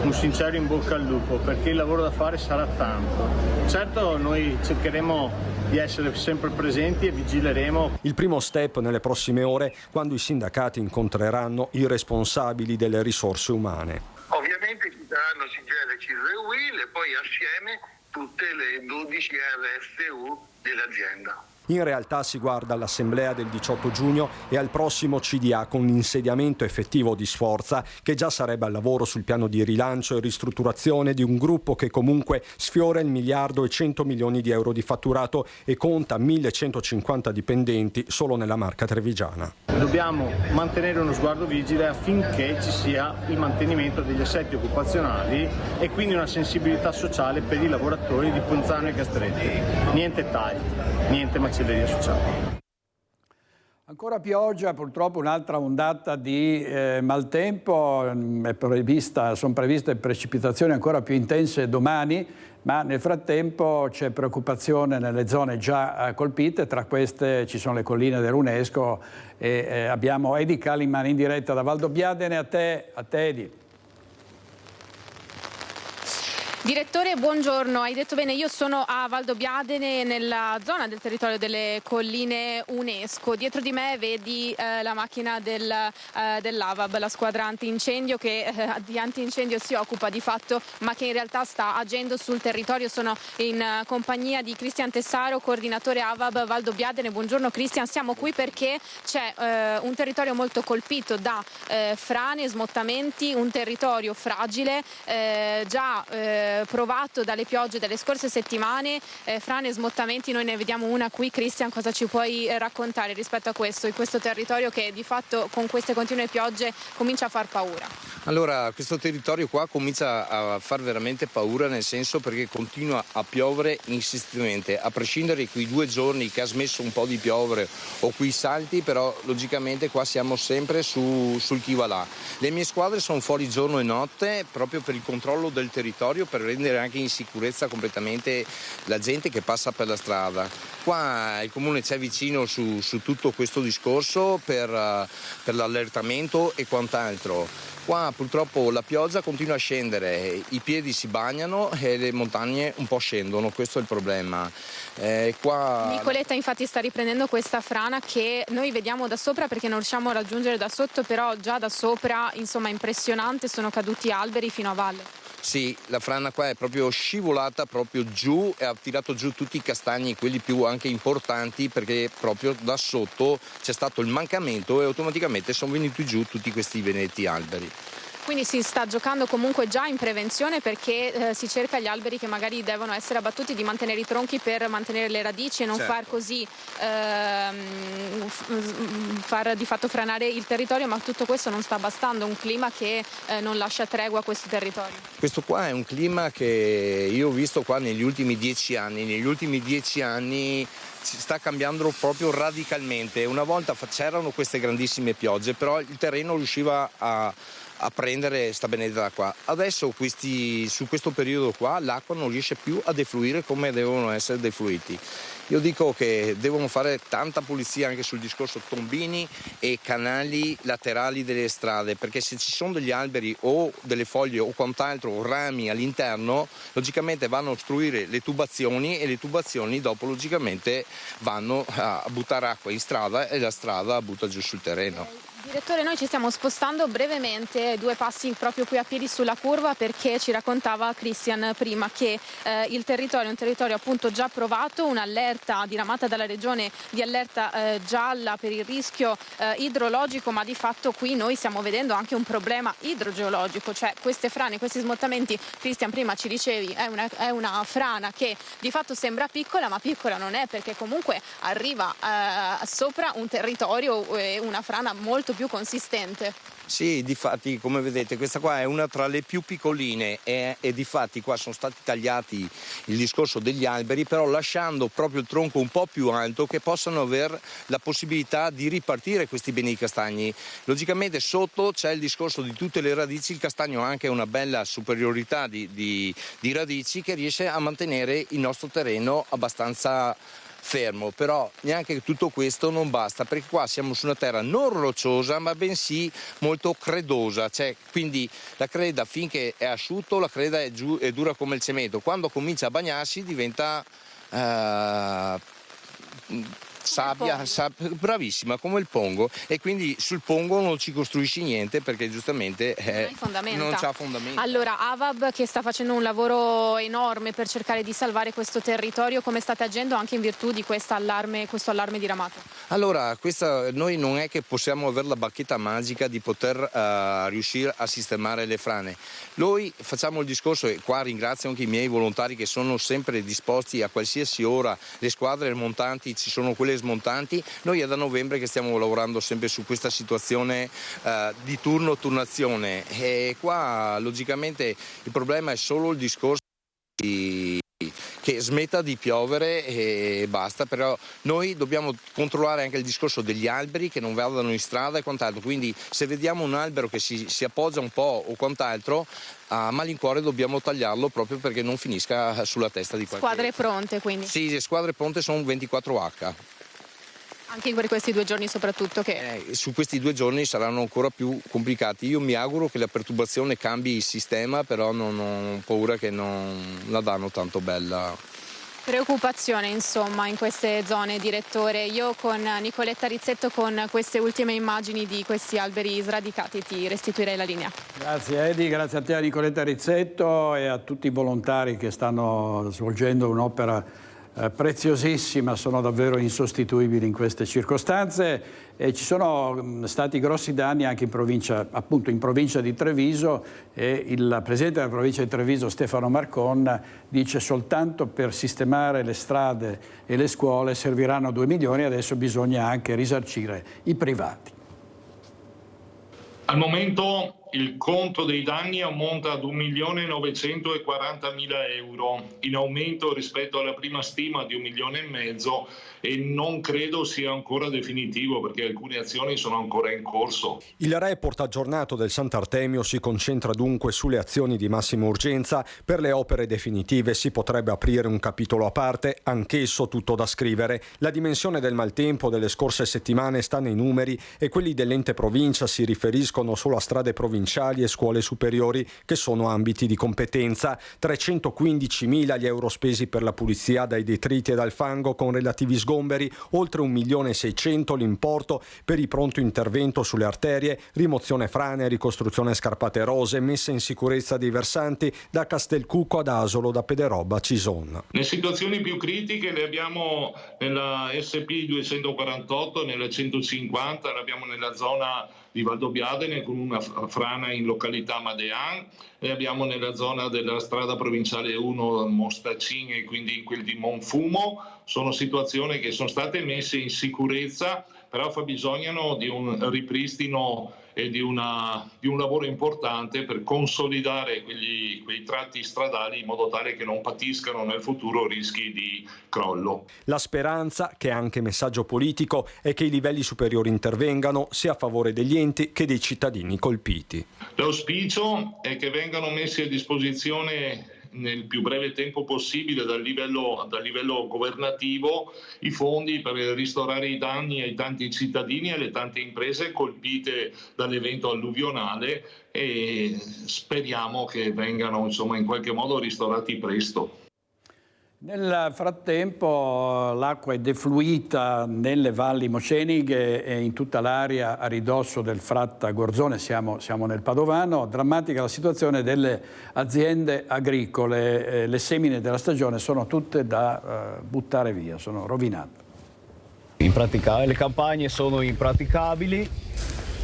Speaker 18: un sincero in bocca al lupo, perché il lavoro da fare sarà tanto. Certo, noi cercheremo di essere sempre presenti e vigileremo.
Speaker 17: Il primo step nelle prossime ore, quando i sindacati incontreranno i responsabili delle risorse umane.
Speaker 16: Ovviamente ci saranno CGIL e CISL e UIL e poi assieme tutte le 12 RSU dell'azienda.
Speaker 17: In realtà si guarda all'assemblea del 18 giugno e al prossimo CDA con l'insediamento effettivo di Sforza, che già sarebbe al lavoro sul piano di rilancio e ristrutturazione di un gruppo che comunque sfiora il 1 miliardo e 100 milioni di euro di fatturato e conta 1150 dipendenti solo nella marca trevigiana.
Speaker 18: Dobbiamo mantenere uno sguardo vigile affinché ci sia il mantenimento degli assetti occupazionali e quindi una sensibilità sociale per i lavoratori di Ponzano e Castretti. Niente tagli, niente macelleria sociale.
Speaker 1: Ancora pioggia, purtroppo un'altra ondata di maltempo, sono previste precipitazioni ancora più intense domani, ma nel frattempo c'è preoccupazione nelle zone già colpite, tra queste ci sono le colline dell'UNESCO e abbiamo Edi Kaliman in diretta da Valdobbiadene. A te Edi.
Speaker 19: Direttore, buongiorno. Hai detto bene, io sono a Valdobbiadene, nella zona del territorio delle colline UNESCO. Dietro di me vedi la macchina dell'AVAB, la squadra antincendio che di antincendio si occupa di fatto, ma che in realtà sta agendo sul territorio. Sono in compagnia di Cristian Tessaro, coordinatore AVAB Valdobbiadene. Buongiorno Cristian, siamo qui perché c'è un territorio molto colpito da frane, smottamenti, un territorio fragile, già provato dalle piogge delle scorse settimane, frane e smottamenti. Noi ne vediamo una qui. Cristian, cosa ci puoi raccontare rispetto a questo, in questo territorio che di fatto con queste continue piogge comincia a far paura?
Speaker 20: Allora, questo territorio qua comincia a far veramente paura, nel senso perché continua a piovere insistentemente, a prescindere da quei 2 giorni che ha smesso un po' di piovere o quei salti, però logicamente qua siamo sempre sul chi va là. Le mie squadre sono fuori giorno e notte proprio per il controllo del territorio, per rendere anche in sicurezza completamente la gente che passa per la strada. Qua il comune c'è vicino su tutto questo discorso per l'allertamento e quant'altro. Qua purtroppo la pioggia continua a scendere, i piedi si bagnano e le montagne un po' scendono, questo è il problema.
Speaker 19: Nicoletta infatti sta riprendendo questa frana che noi vediamo da sopra perché non riusciamo a raggiungere da sotto, però già da sopra insomma impressionante, sono caduti alberi fino a valle.
Speaker 20: Sì, la frana qua è proprio scivolata proprio giù e ha tirato giù tutti i castagni, quelli più anche importanti, perché proprio da sotto c'è stato il mancamento e automaticamente sono venuti giù tutti questi benedetti alberi.
Speaker 19: Quindi si sta giocando comunque già in prevenzione, perché si cerca gli alberi che magari devono essere abbattuti di mantenere i tronchi per mantenere le radici e non far così far di fatto franare il territorio, ma tutto questo non sta bastando, un clima che non lascia tregua a questo territorio.
Speaker 20: Questo qua è un clima che io ho visto qua negli ultimi 10 anni. Negli ultimi 10 anni si sta cambiando proprio radicalmente. Una volta c'erano queste grandissime piogge, però il terreno riusciva a prendere sta benedetta acqua. Adesso su questo periodo qua l'acqua non riesce più a defluire come devono essere defluiti. Io dico che devono fare tanta pulizia anche sul discorso tombini e canali laterali delle strade, perché se ci sono degli alberi o delle foglie o quant'altro, o rami all'interno, logicamente vanno a ostruire le tubazioni, e le tubazioni dopo logicamente vanno a buttare acqua in strada e la strada butta giù sul terreno.
Speaker 19: Direttore, noi ci stiamo spostando brevemente 2 passi proprio qui a piedi sulla curva, perché ci raccontava Christian prima che il territorio è un territorio appunto già provato, un'allerta diramata dalla regione di allerta gialla per il rischio idrologico, ma di fatto qui noi stiamo vedendo anche un problema idrogeologico, cioè queste frane, questi smottamenti. Christian, prima ci dicevi è una frana che di fatto sembra piccola, ma piccola non è, perché comunque arriva sopra un territorio, una frana molto più consistente.
Speaker 20: Sì, difatti come vedete questa qua è una tra le più piccoline e difatti qua sono stati tagliati il discorso degli alberi, però lasciando proprio il tronco un po' più alto, che possano avere la possibilità di ripartire questi beni castagni. Logicamente sotto c'è il discorso di tutte le radici, il castagno ha anche una bella superiorità di radici che riesce a mantenere il nostro terreno abbastanza fermo, però neanche tutto questo non basta, perché qua siamo su una terra non rocciosa ma bensì molto credosa, quindi la creda finché è asciutto, la creda è dura come il cemento, quando comincia a bagnarsi diventa sabbia, bravissima, come il pongo, e quindi sul pongo non ci costruisci niente, perché giustamente non c'ha fondamento.
Speaker 19: Allora, AVAB, che sta facendo un lavoro enorme per cercare di salvare questo territorio, come state agendo anche in virtù di questo allarme diramato?
Speaker 20: Allora, noi non è che possiamo avere la bacchetta magica di poter riuscire a sistemare le frane. Noi facciamo il discorso, e qua ringrazio anche i miei volontari che sono sempre disposti a qualsiasi ora, le squadre montanti, ci sono quelle smontanti. Noi è da novembre che stiamo lavorando sempre su questa situazione di turnazione, e qua logicamente il problema è solo il discorso che smetta di piovere e basta, però noi dobbiamo controllare anche il discorso degli alberi che non vadano in strada e quant'altro, quindi se vediamo un albero che si appoggia un po' o quant'altro, a malincuore dobbiamo tagliarlo, proprio perché non finisca sulla testa di qualcuno.
Speaker 19: Squadre pronte, quindi?
Speaker 20: Sì, le squadre pronte sono 24H.
Speaker 19: Anche per questi 2 giorni soprattutto
Speaker 20: su questi 2 giorni saranno ancora più complicati. Io mi auguro che la perturbazione cambi il sistema, però non ho paura che non la danno tanto bella.
Speaker 19: Preoccupazione insomma in queste zone, direttore. Io con Nicoletta Rizzetto, con queste ultime immagini di questi alberi sradicati, ti restituirei la linea.
Speaker 1: Grazie Edi, grazie a te, a Nicoletta Rizzetto, e a tutti i volontari che stanno svolgendo un'opera preziosissima, sono davvero insostituibili in queste circostanze, e ci sono stati grossi danni anche in provincia di Treviso, e il presidente della provincia di Treviso, Stefano Marcon, dice soltanto per sistemare le strade e le scuole serviranno 2 milioni, adesso bisogna anche risarcire i privati.
Speaker 21: Al momento il conto dei danni ammonta ad 1.940.000 euro, in aumento rispetto alla prima stima di 1,5 milioni, e non credo sia ancora definitivo, perché alcune azioni sono ancora in corso.
Speaker 17: Il report aggiornato del Sant'Artemio si concentra dunque sulle azioni di massima urgenza. Per le opere definitive si potrebbe aprire un capitolo a parte, anch'esso tutto da scrivere. La dimensione del maltempo delle scorse settimane sta nei numeri, e quelli dell'ente provincia si riferiscono solo a strade provinciali e scuole superiori, che sono ambiti di competenza. 315.000 gli euro spesi per la pulizia dai detriti e dal fango con relativi sgomberi, oltre 1.600.000 l'importo per il pronto intervento sulle arterie, rimozione frane, ricostruzione scarpate rose, messa in sicurezza dei versanti da Castelcucco ad Asolo, da Pederobba a Cison.
Speaker 21: Le situazioni più critiche le abbiamo nella SP 248, nella 150, le abbiamo nella zona di di Valdobbiadene con una frana in località Madean, ne abbiamo nella zona della strada provinciale 1 Mostacin e quindi in quel di Monfumo. Sono situazioni che sono state messe in sicurezza, però fabbisognano di un ripristino e di un lavoro importante per consolidare quei tratti stradali in modo tale che non patiscano nel futuro rischi di crollo.
Speaker 17: La speranza, che è anche messaggio politico, è che i livelli superiori intervengano sia a favore degli enti che dei cittadini colpiti.
Speaker 21: L'auspicio è che vengano messi a disposizione nel più breve tempo possibile dal livello governativo i fondi per ristorare i danni ai tanti cittadini e alle tante imprese colpite dall'evento alluvionale, e speriamo che vengano in qualche modo ristorati presto.
Speaker 1: Nel frattempo l'acqua è defluita nelle valli moscenighe e in tutta l'area a ridosso del Fratta Gorzone, siamo nel Padovano. Drammatica la situazione delle aziende agricole, le semine della stagione sono tutte da buttare via, sono rovinate.
Speaker 3: Le campagne sono impraticabili,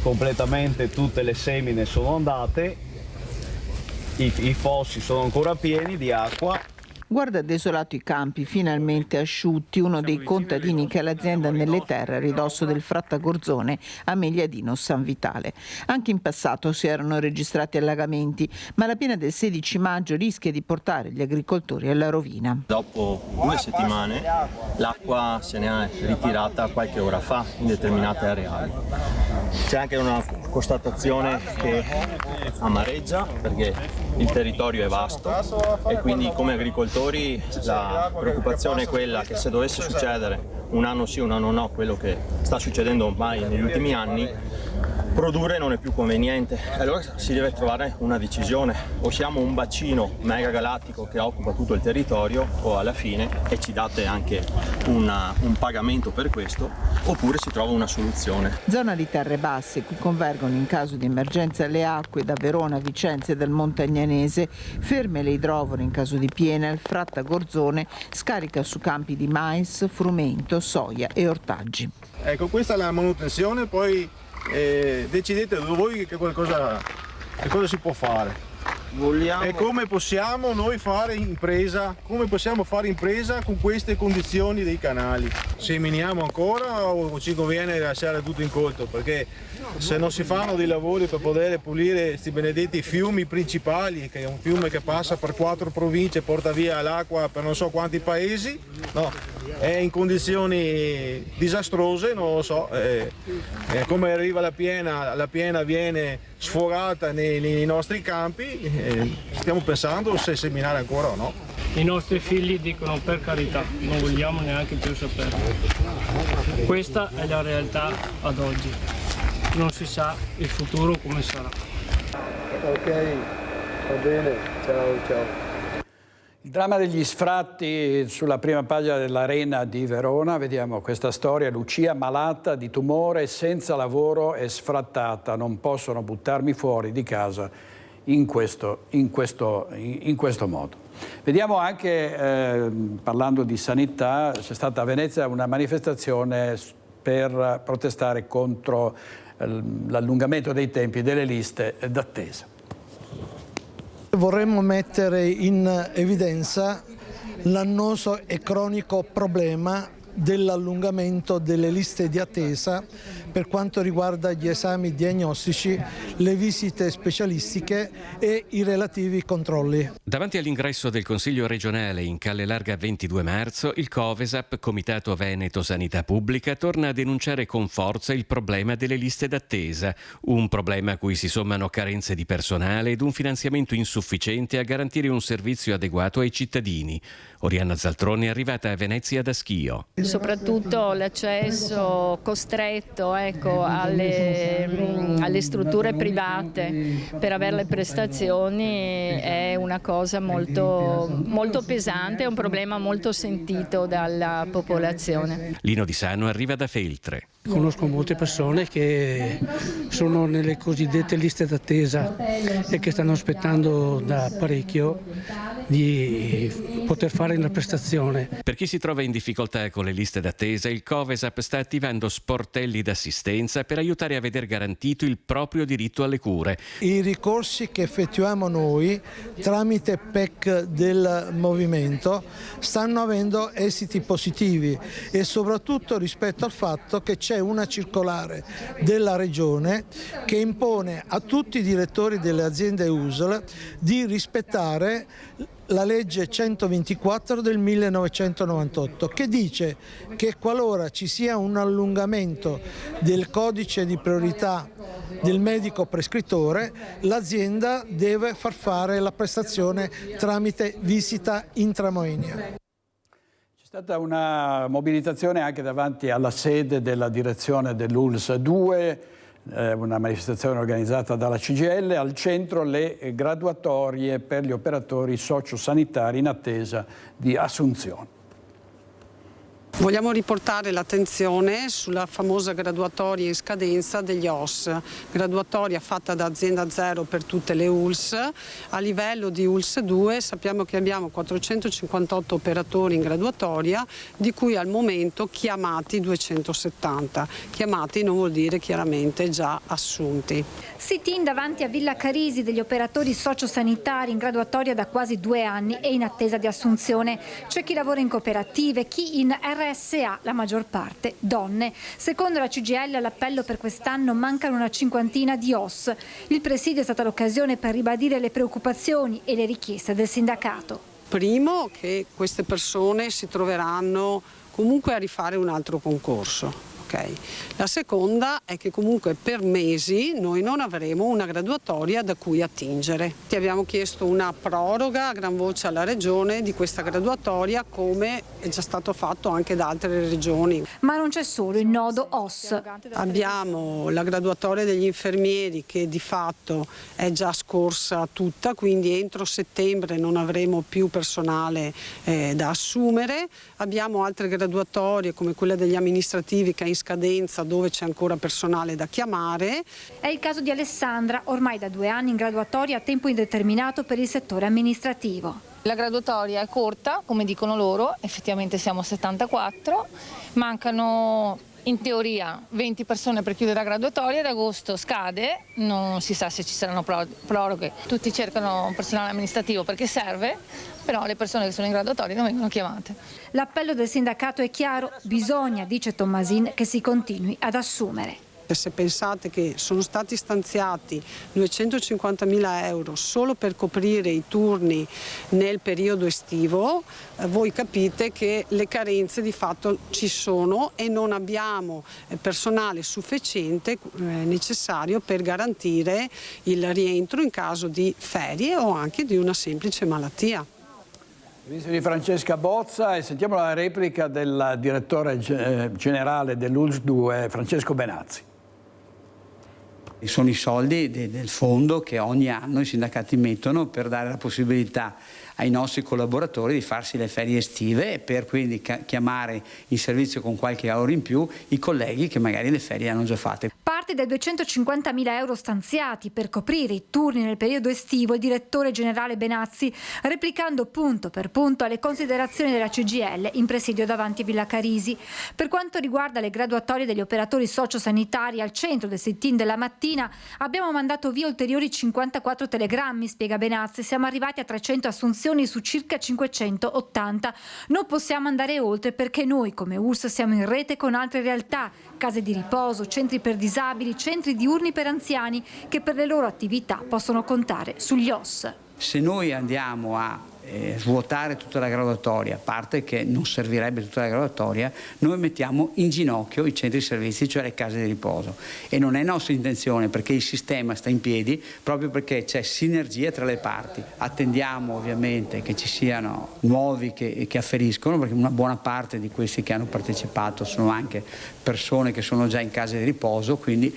Speaker 3: completamente tutte le semine sono andate, i fossi sono ancora pieni di acqua.
Speaker 2: Guarda desolato i campi, finalmente asciutti, uno dei contadini che ha l'azienda nelle terre a ridosso del Fratta Gorzone a Megliadino San Vitale. Anche in passato si erano registrati allagamenti, ma la piena del 16 maggio rischia di portare gli agricoltori alla rovina.
Speaker 22: Dopo 2 settimane l'acqua se ne è ritirata qualche ora fa in determinate areali. C'è anche una constatazione che amareggia perché il territorio è vasto e quindi come agricoltori la preoccupazione è quella che se dovesse succedere un anno sì, un anno no, quello che sta succedendo ormai negli ultimi anni, produrre non è più conveniente. Allora si deve trovare una decisione: o siamo un bacino mega galattico che occupa tutto il territorio o alla fine, e ci date anche un pagamento per questo, oppure si trova una soluzione.
Speaker 2: Zona di terre basse, qui convergono in caso di emergenza le acque da Verona, Vicenza e dal Montagnanese, ferme le idrovore in caso di piena, il Fratta Gorzone scarica su campi di mais, frumento, soia e ortaggi.
Speaker 18: Ecco, questa è la manutenzione, poi decidete voi che cosa si può fare. E come possiamo noi fare impresa? Come possiamo fare impresa con queste condizioni dei canali? Seminiamo ancora o ci conviene lasciare tutto incolto? Perché se non si fanno dei lavori per poter pulire questi benedetti fiumi principali, che è un fiume che passa per 4 province e porta via l'acqua per non so quanti paesi, no, è in condizioni disastrose, non lo so. Come arriva la piena viene sfogata nei nostri campi, stiamo pensando se seminare ancora o no.
Speaker 23: I nostri figli dicono: per carità, non vogliamo neanche più sapere. Questa è la realtà ad oggi, non si sa il futuro come sarà.
Speaker 18: Ok, va bene, ciao.
Speaker 1: Il dramma degli sfratti sulla prima pagina dell'Arena di Verona, vediamo questa storia: Lucia malata di tumore, senza lavoro e sfrattata, non possono buttarmi fuori di casa in questo modo. Vediamo anche, parlando di sanità, c'è stata a Venezia una manifestazione per protestare contro l'allungamento dei tempi delle liste d'attesa.
Speaker 24: Vorremmo mettere in evidenza l'annoso e cronico problema dell'allungamento delle liste di attesa per quanto riguarda gli esami diagnostici, le visite specialistiche e i relativi controlli.
Speaker 11: Davanti all'ingresso del Consiglio regionale in Calle Larga 22 marzo, il Covesap, Comitato Veneto Sanità Pubblica, torna a denunciare con forza il problema delle liste d'attesa, un problema a cui si sommano carenze di personale ed un finanziamento insufficiente a garantire un servizio adeguato ai cittadini. Oriana Zaltroni è arrivata a Venezia da Schio.
Speaker 25: Soprattutto l'accesso costretto alle strutture private per avere le prestazioni è una cosa molto, molto pesante, è un problema molto sentito dalla popolazione.
Speaker 11: Lino Di Sano arriva da Feltre.
Speaker 26: Conosco molte persone che sono nelle cosiddette liste d'attesa e che stanno aspettando da parecchio di poter fare una prestazione.
Speaker 11: Per chi si trova in difficoltà con le liste d'attesa, il Covesap sta attivando sportelli d'assistenza per aiutare a veder garantito il proprio diritto alle cure.
Speaker 24: I ricorsi che effettuiamo noi tramite PEC del movimento stanno avendo esiti positivi e soprattutto rispetto al fatto che c'è una circolare della Regione che impone a tutti i direttori delle aziende USL di rispettare la legge 124 del 1998 che dice che qualora ci sia un allungamento del codice di priorità del medico prescrittore, l'azienda deve far fare la prestazione tramite visita intramoenia.
Speaker 1: C'è stata una mobilitazione anche davanti alla sede della direzione dell'ULSS 2, una manifestazione organizzata dalla CGIL, al centro le graduatorie per gli operatori sociosanitari in attesa di assunzione.
Speaker 4: Vogliamo riportare l'attenzione sulla famosa graduatoria in scadenza degli OS, graduatoria fatta da Azienda Zero per tutte le ULSS. A livello di ULSS 2 sappiamo che abbiamo 458 operatori in graduatoria, di cui al momento chiamati 270. Chiamati non vuol dire chiaramente già assunti.
Speaker 5: Sit-in davanti a Villa Carisi degli operatori sociosanitari in graduatoria da quasi 2 anni e in attesa di assunzione. C'è chi lavora in cooperative, chi in RSA, la maggior parte donne. Secondo la CGIL all'appello per quest'anno mancano una 50 di OS. Il presidio è stata l'occasione per ribadire le preoccupazioni e le richieste del sindacato.
Speaker 4: Primo, che queste persone si troveranno comunque a rifare un altro concorso. La seconda è che comunque per mesi noi non avremo una graduatoria da cui attingere. Ti abbiamo chiesto una proroga a gran voce alla Regione di questa graduatoria, come è già stato fatto anche da altre regioni.
Speaker 5: Ma non c'è solo il nodo OS.
Speaker 4: Abbiamo la graduatoria degli infermieri che di fatto è già scorsa tutta, quindi entro settembre non avremo più personale da assumere. Abbiamo altre graduatorie come quella degli amministrativi che è in scadenza, dove c'è ancora personale da chiamare.
Speaker 5: È il caso di Alessandra, ormai da 2 anni in graduatoria a tempo indeterminato per il settore amministrativo.
Speaker 6: La graduatoria è corta, come dicono loro, effettivamente siamo a 74, mancano in teoria 20 persone per chiudere la graduatoria, ad agosto scade, non si sa se ci saranno proroghe, tutti cercano personale amministrativo perché serve, però le persone che sono in graduatoria non vengono chiamate.
Speaker 5: L'appello del sindacato è chiaro, bisogna, dice Tommasin, che si continui ad assumere.
Speaker 4: Se pensate che sono stati stanziati 250.000 euro solo per coprire i turni nel periodo estivo, voi capite che le carenze di fatto ci sono e non abbiamo personale sufficiente necessario per garantire il rientro in caso di ferie o anche di una semplice malattia.
Speaker 1: Visto di Francesca Bozza e sentiamo la replica del direttore generale dell'ULSS 2, Francesco Benazzi.
Speaker 8: Sono i soldi del fondo che ogni anno i sindacati mettono per dare la possibilità ai nostri collaboratori di farsi le ferie estive e per quindi chiamare in servizio con qualche euro in più i colleghi che magari le ferie hanno già fatte.
Speaker 5: Parte dai 250.000 euro stanziati per coprire i turni nel periodo estivo il direttore generale Benazzi, replicando punto per punto alle considerazioni della CGIL in presidio davanti a Villa Carisi. Per quanto riguarda le graduatorie degli operatori sociosanitari al centro del sit-in della mattina, abbiamo mandato via ulteriori 54 telegrammi, spiega Benazzi. Siamo arrivati a 300 assunzioni su circa 580. Non possiamo andare oltre perché noi come ULSS siamo in rete con altre realtà, case di riposo, centri per disabili, centri diurni per anziani che per le loro attività possono contare sugli OS.
Speaker 8: Se noi andiamo a svuotare tutta la graduatoria, a parte che non servirebbe tutta la graduatoria, noi mettiamo in ginocchio i centri servizi, cioè le case di riposo, e non è nostra intenzione perché il sistema sta in piedi proprio perché c'è sinergia tra le parti. Attendiamo ovviamente che ci siano nuovi che afferiscono, perché una buona parte di questi che hanno partecipato sono anche persone che sono già in case di riposo, quindi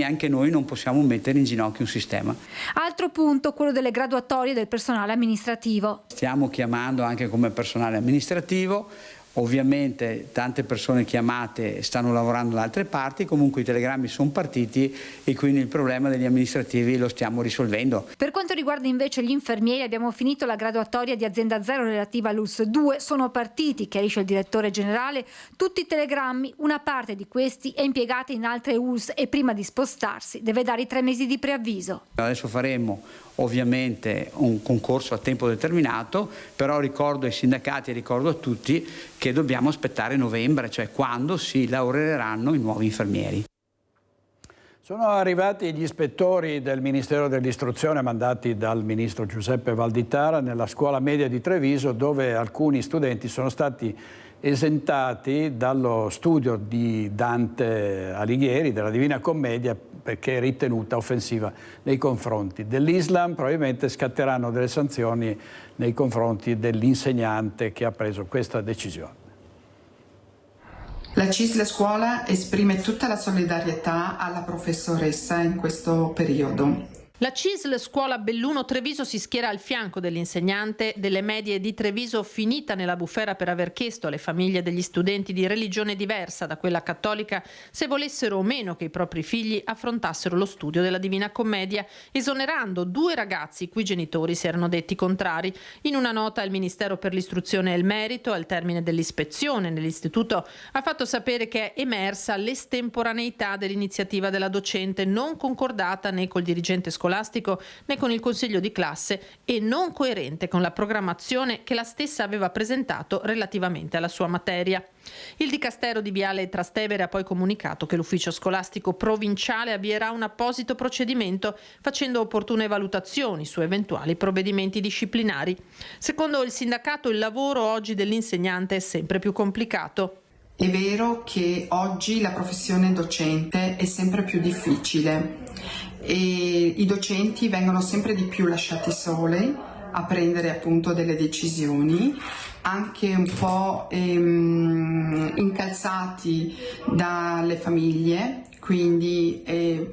Speaker 8: anche noi non possiamo mettere in ginocchio un sistema.
Speaker 5: Altro punto, quello delle graduatorie del personale amministrativo.
Speaker 8: Stiamo chiamando anche come personale amministrativo Ovviamente tante persone chiamate stanno lavorando da altre parti, comunque i telegrammi sono partiti e quindi il problema degli amministrativi lo stiamo risolvendo.
Speaker 5: Per quanto riguarda invece gli infermieri, abbiamo finito la graduatoria di azienda zero relativa all'ULSS 2, sono partiti, chiarisce il direttore generale, tutti i telegrammi, una parte di questi è impiegata in altre ULSS e prima di spostarsi deve dare i 3 mesi di preavviso.
Speaker 8: Adesso faremo ovviamente un concorso a tempo determinato, però ricordo ai sindacati e ricordo a tutti che dobbiamo aspettare novembre, cioè quando si laureeranno i nuovi infermieri.
Speaker 1: Sono arrivati gli ispettori del Ministero dell'Istruzione mandati dal ministro Giuseppe Valditara nella scuola media di Treviso, dove alcuni studenti sono stati esentati dallo studio di Dante Alighieri, della Divina Commedia, perché è ritenuta offensiva nei confronti dell'Islam. Probabilmente scatteranno delle sanzioni nei confronti dell'insegnante che ha preso questa decisione.
Speaker 7: La CISL Scuola esprime tutta la solidarietà alla professoressa in questo periodo.
Speaker 9: La CISL Scuola Belluno Treviso si schiera al fianco dell'insegnante delle medie di Treviso finita nella bufera per aver chiesto alle famiglie degli studenti di religione diversa da quella cattolica se volessero o meno che i propri figli affrontassero lo studio della Divina Commedia, esonerando 2 ragazzi i cui genitori si erano detti contrari. In una nota il Ministero per l'Istruzione e il Merito, al termine dell'ispezione nell'istituto, ha fatto sapere che è emersa l'estemporaneità dell'iniziativa della docente, non concordata né col dirigente scolastico né con il consiglio di classe e non coerente con la programmazione che la stessa aveva presentato relativamente alla sua materia. Il Dicastero di Viale Trastevere ha poi comunicato che l'ufficio scolastico provinciale avvierà un apposito procedimento facendo opportune valutazioni su eventuali provvedimenti disciplinari. Secondo il sindacato, il lavoro oggi dell'insegnante è sempre più complicato.
Speaker 7: È vero che oggi la professione docente è sempre più difficile e i docenti vengono sempre di più lasciati soli a prendere appunto delle decisioni, anche un po' incalzati dalle famiglie, quindi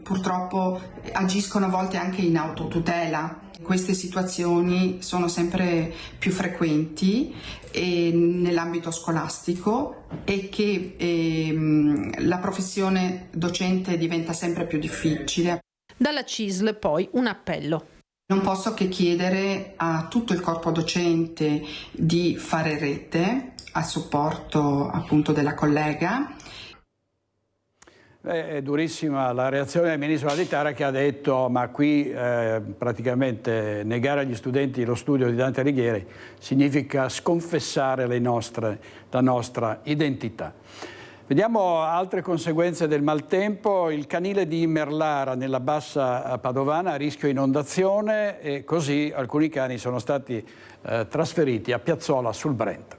Speaker 7: purtroppo agiscono a volte anche in autotutela. Queste situazioni sono sempre più frequenti nell'ambito scolastico e che la professione docente diventa sempre più difficile.
Speaker 9: Dalla CISL poi un appello.
Speaker 7: Non posso che chiedere a tutto il corpo docente di fare rete a supporto appunto della collega.
Speaker 1: È durissima la reazione del ministro Valditara, che ha detto ma qui praticamente negare agli studenti lo studio di Dante Alighieri significa sconfessare la nostra identità. Vediamo altre conseguenze del maltempo. Il canile di Merlara nella bassa padovana a rischio inondazione e così alcuni cani sono stati trasferiti a Piazzola sul Brenta.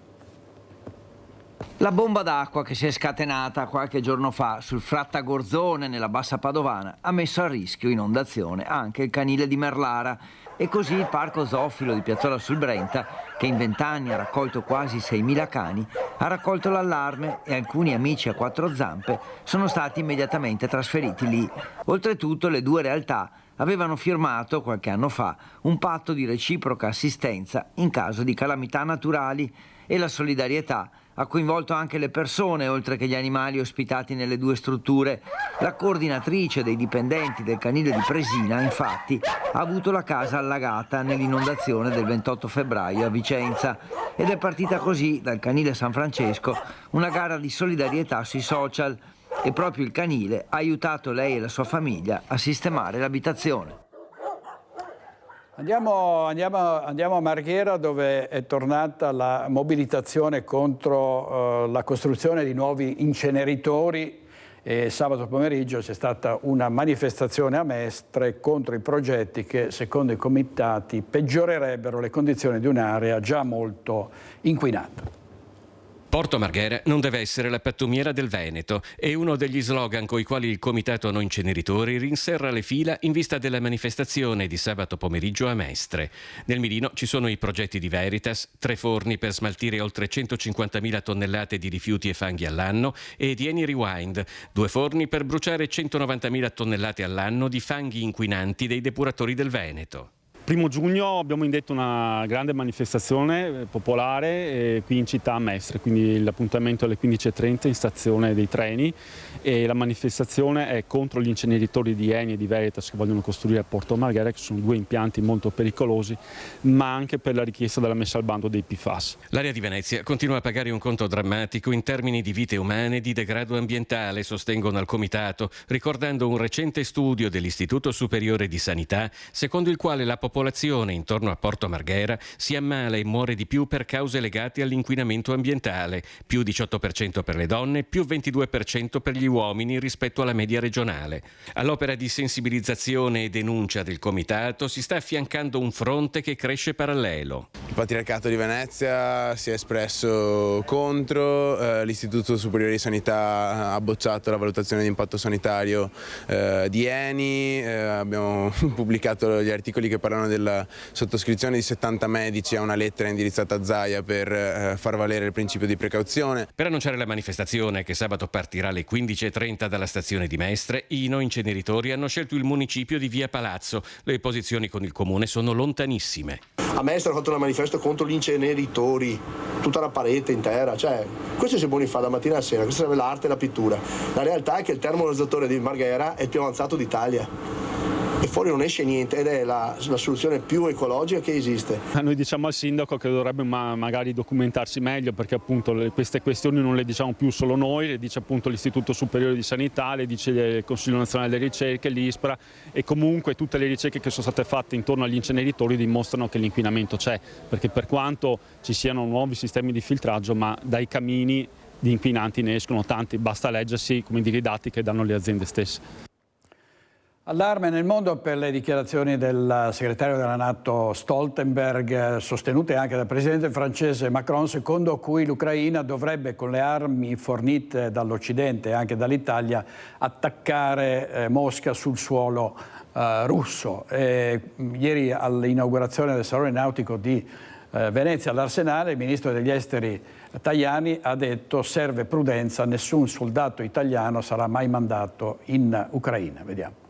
Speaker 10: La bomba d'acqua che si è scatenata qualche giorno fa sul Frattagorzone nella bassa padovana ha messo a rischio inondazione anche il canile di Merlara e così il parco zoofilo di Piazzola sul Brenta, che in 20 anni ha raccolto quasi 6.000 cani, ha raccolto l'allarme e alcuni amici a 4 zampe sono stati immediatamente trasferiti lì. Oltretutto le 2 realtà avevano firmato qualche anno fa un patto di reciproca assistenza in caso di calamità naturali e la solidarietà ha coinvolto anche le persone, oltre che gli animali ospitati nelle 2 strutture. La coordinatrice dei dipendenti del canile di Presina, infatti, ha avuto la casa allagata nell'inondazione del 28 febbraio a Vicenza ed è partita così dal canile San Francesco una gara di solidarietà sui social e proprio il canile ha aiutato lei e la sua famiglia a sistemare l'abitazione.
Speaker 1: Andiamo a Marghera, dove è tornata la mobilitazione contro la costruzione di nuovi inceneritori e sabato pomeriggio c'è stata una manifestazione a Mestre contro i progetti che, secondo i comitati, peggiorerebbero le condizioni di un'area già molto inquinata.
Speaker 11: Porto Marghera non deve essere la pattumiera del Veneto, è uno degli slogan coi quali il Comitato No Inceneritori rinserra le fila in vista della manifestazione di sabato pomeriggio a Mestre. Nel mirino ci sono i progetti di Veritas, 3 forni per smaltire oltre 150.000 tonnellate di rifiuti e fanghi all'anno e di Eni Rewind, 2 forni per bruciare 190.000 tonnellate all'anno di fanghi inquinanti dei depuratori del Veneto.
Speaker 12: 1° giugno abbiamo indetto una grande manifestazione popolare qui in città a Mestre, quindi l'appuntamento alle 15:30 in stazione dei treni, e la manifestazione è contro gli inceneritori di Eni e di Veritas che vogliono costruire a Porto Marghera, che sono 2 impianti molto pericolosi, ma anche per la richiesta della messa al bando dei PFAS.
Speaker 11: L'area di Venezia continua a pagare un conto drammatico in termini di vite umane e di degrado ambientale, sostengono al Comitato, ricordando un recente studio dell'Istituto Superiore di Sanità, secondo il quale la popolazione intorno a Porto Marghera si ammala e muore di più per cause legate all'inquinamento ambientale, più 18% per le donne, più 22% per gli uomini rispetto alla media regionale. All'opera di sensibilizzazione e denuncia del Comitato si sta affiancando un fronte che cresce parallelo.
Speaker 13: Il Patriarcato di Venezia si è espresso contro, l'Istituto Superiore di Sanità ha bocciato la valutazione di impatto sanitario di Eni, abbiamo pubblicato gli articoli che parlano della sottoscrizione di 70 medici a una lettera indirizzata a Zaia per far valere il principio di precauzione.
Speaker 11: Per annunciare la manifestazione che sabato partirà alle 15:30 dalla stazione di Mestre, i no inceneritori hanno scelto il municipio di Via Palazzo. Le posizioni con il comune sono lontanissime.
Speaker 14: A Mestre hanno fatto una manifesto contro gli inceneritori, tutta la parete intera, cioè questo si può fare da mattina a sera, questa sarebbe l'arte e la pittura. La realtà è che il termovalorizzatore di Marghera è il più avanzato d'Italia. E fuori non esce niente ed è la soluzione più ecologica che esiste.
Speaker 12: Noi diciamo al sindaco che dovrebbe magari documentarsi meglio, perché appunto queste questioni non le diciamo più solo noi, le dice appunto l'Istituto Superiore di Sanità, le dice il Consiglio Nazionale delle Ricerche, l'ISPRA, e comunque tutte le ricerche che sono state fatte intorno agli inceneritori dimostrano che l'inquinamento c'è, perché per quanto ci siano nuovi sistemi di filtraggio, ma dai camini di inquinanti ne escono tanti, basta leggersi i dati che danno le aziende stesse.
Speaker 1: Allarme nel mondo per le dichiarazioni del segretario della NATO Stoltenberg, sostenute anche dal presidente francese Macron, secondo cui l'Ucraina dovrebbe, con le armi fornite dall'Occidente e anche dall'Italia, attaccare Mosca sul suolo russo. Ieri all'inaugurazione del Salone Nautico di Venezia all'Arsenale, il ministro degli esteri Tajani ha detto: serve prudenza, nessun soldato italiano sarà mai mandato in Ucraina. Vediamo.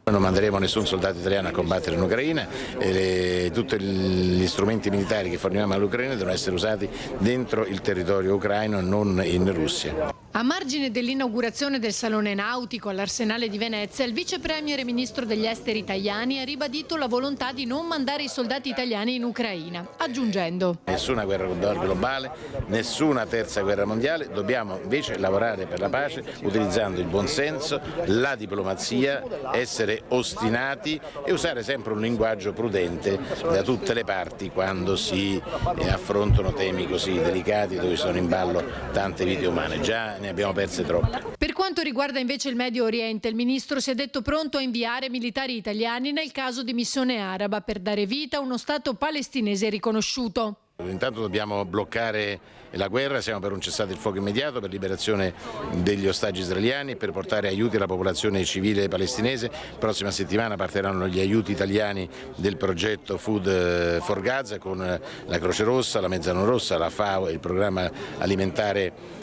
Speaker 15: Non manderemo nessun soldato italiano a combattere in Ucraina e tutti gli strumenti militari che forniamo all'Ucraina devono essere usati dentro il territorio ucraino e non in Russia.
Speaker 16: A margine dell'inaugurazione del Salone Nautico all'Arsenale di Venezia, il vice premier e ministro degli esteri Tajani ha ribadito la volontà di non mandare i soldati italiani in Ucraina, aggiungendo:
Speaker 15: nessuna guerra globale, nessuna terza guerra mondiale, dobbiamo invece lavorare per la pace utilizzando il buonsenso, la diplomazia, essere ostinati e usare sempre un linguaggio prudente da tutte le parti quando si affrontano temi così delicati dove sono in ballo tante vite umane. Già ne abbiamo perse troppe.
Speaker 16: Per quanto riguarda invece il Medio Oriente, il ministro si è detto pronto a inviare militari italiani nel caso di missione araba per dare vita a uno Stato palestinese riconosciuto.
Speaker 15: Intanto dobbiamo bloccare la guerra, siamo per un cessate il fuoco immediato, per liberazione degli ostaggi israeliani e per portare aiuti alla popolazione civile palestinese. Prossima settimana partiranno gli aiuti italiani del progetto Food for Gaza con la Croce Rossa, la Mezzaluna Rossa, la FAO e il programma alimentare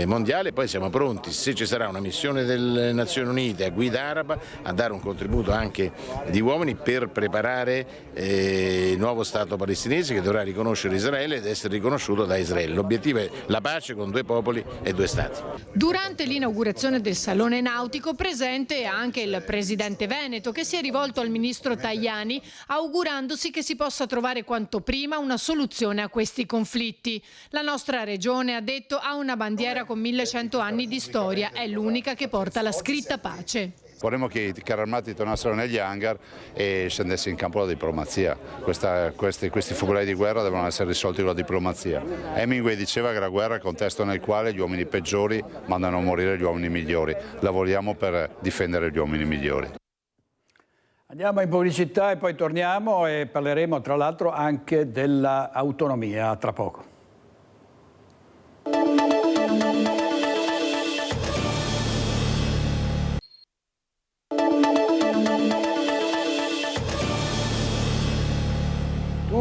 Speaker 15: mondiale. Poi siamo pronti, se ci sarà una missione delle Nazioni Unite a guida araba, a dare un contributo anche di uomini per preparare il nuovo Stato palestinese che dovrà riconoscere Israele ed essere riconosciuto da Israele. L'obiettivo è la pace con 2 popoli e 2 Stati.
Speaker 16: Durante l'inaugurazione del Salone Nautico presente anche il presidente veneto, che si è rivolto al ministro Tajani augurandosi che si possa trovare quanto prima una soluzione a questi conflitti. La nostra regione, ha detto, ha una bandiera con 1100 anni di storia, è l'unica che porta la scritta pace.
Speaker 20: Vorremmo che i carri armati tornassero negli hangar e scendesse in campo la diplomazia. Questi focolai di guerra devono essere risolti con la diplomazia. Hemingway diceva che la guerra è il contesto nel quale gli uomini peggiori mandano a morire gli uomini migliori. Lavoriamo per difendere gli uomini migliori.
Speaker 1: Andiamo in pubblicità e poi torniamo e parleremo tra l'altro anche dell'autonomia tra poco.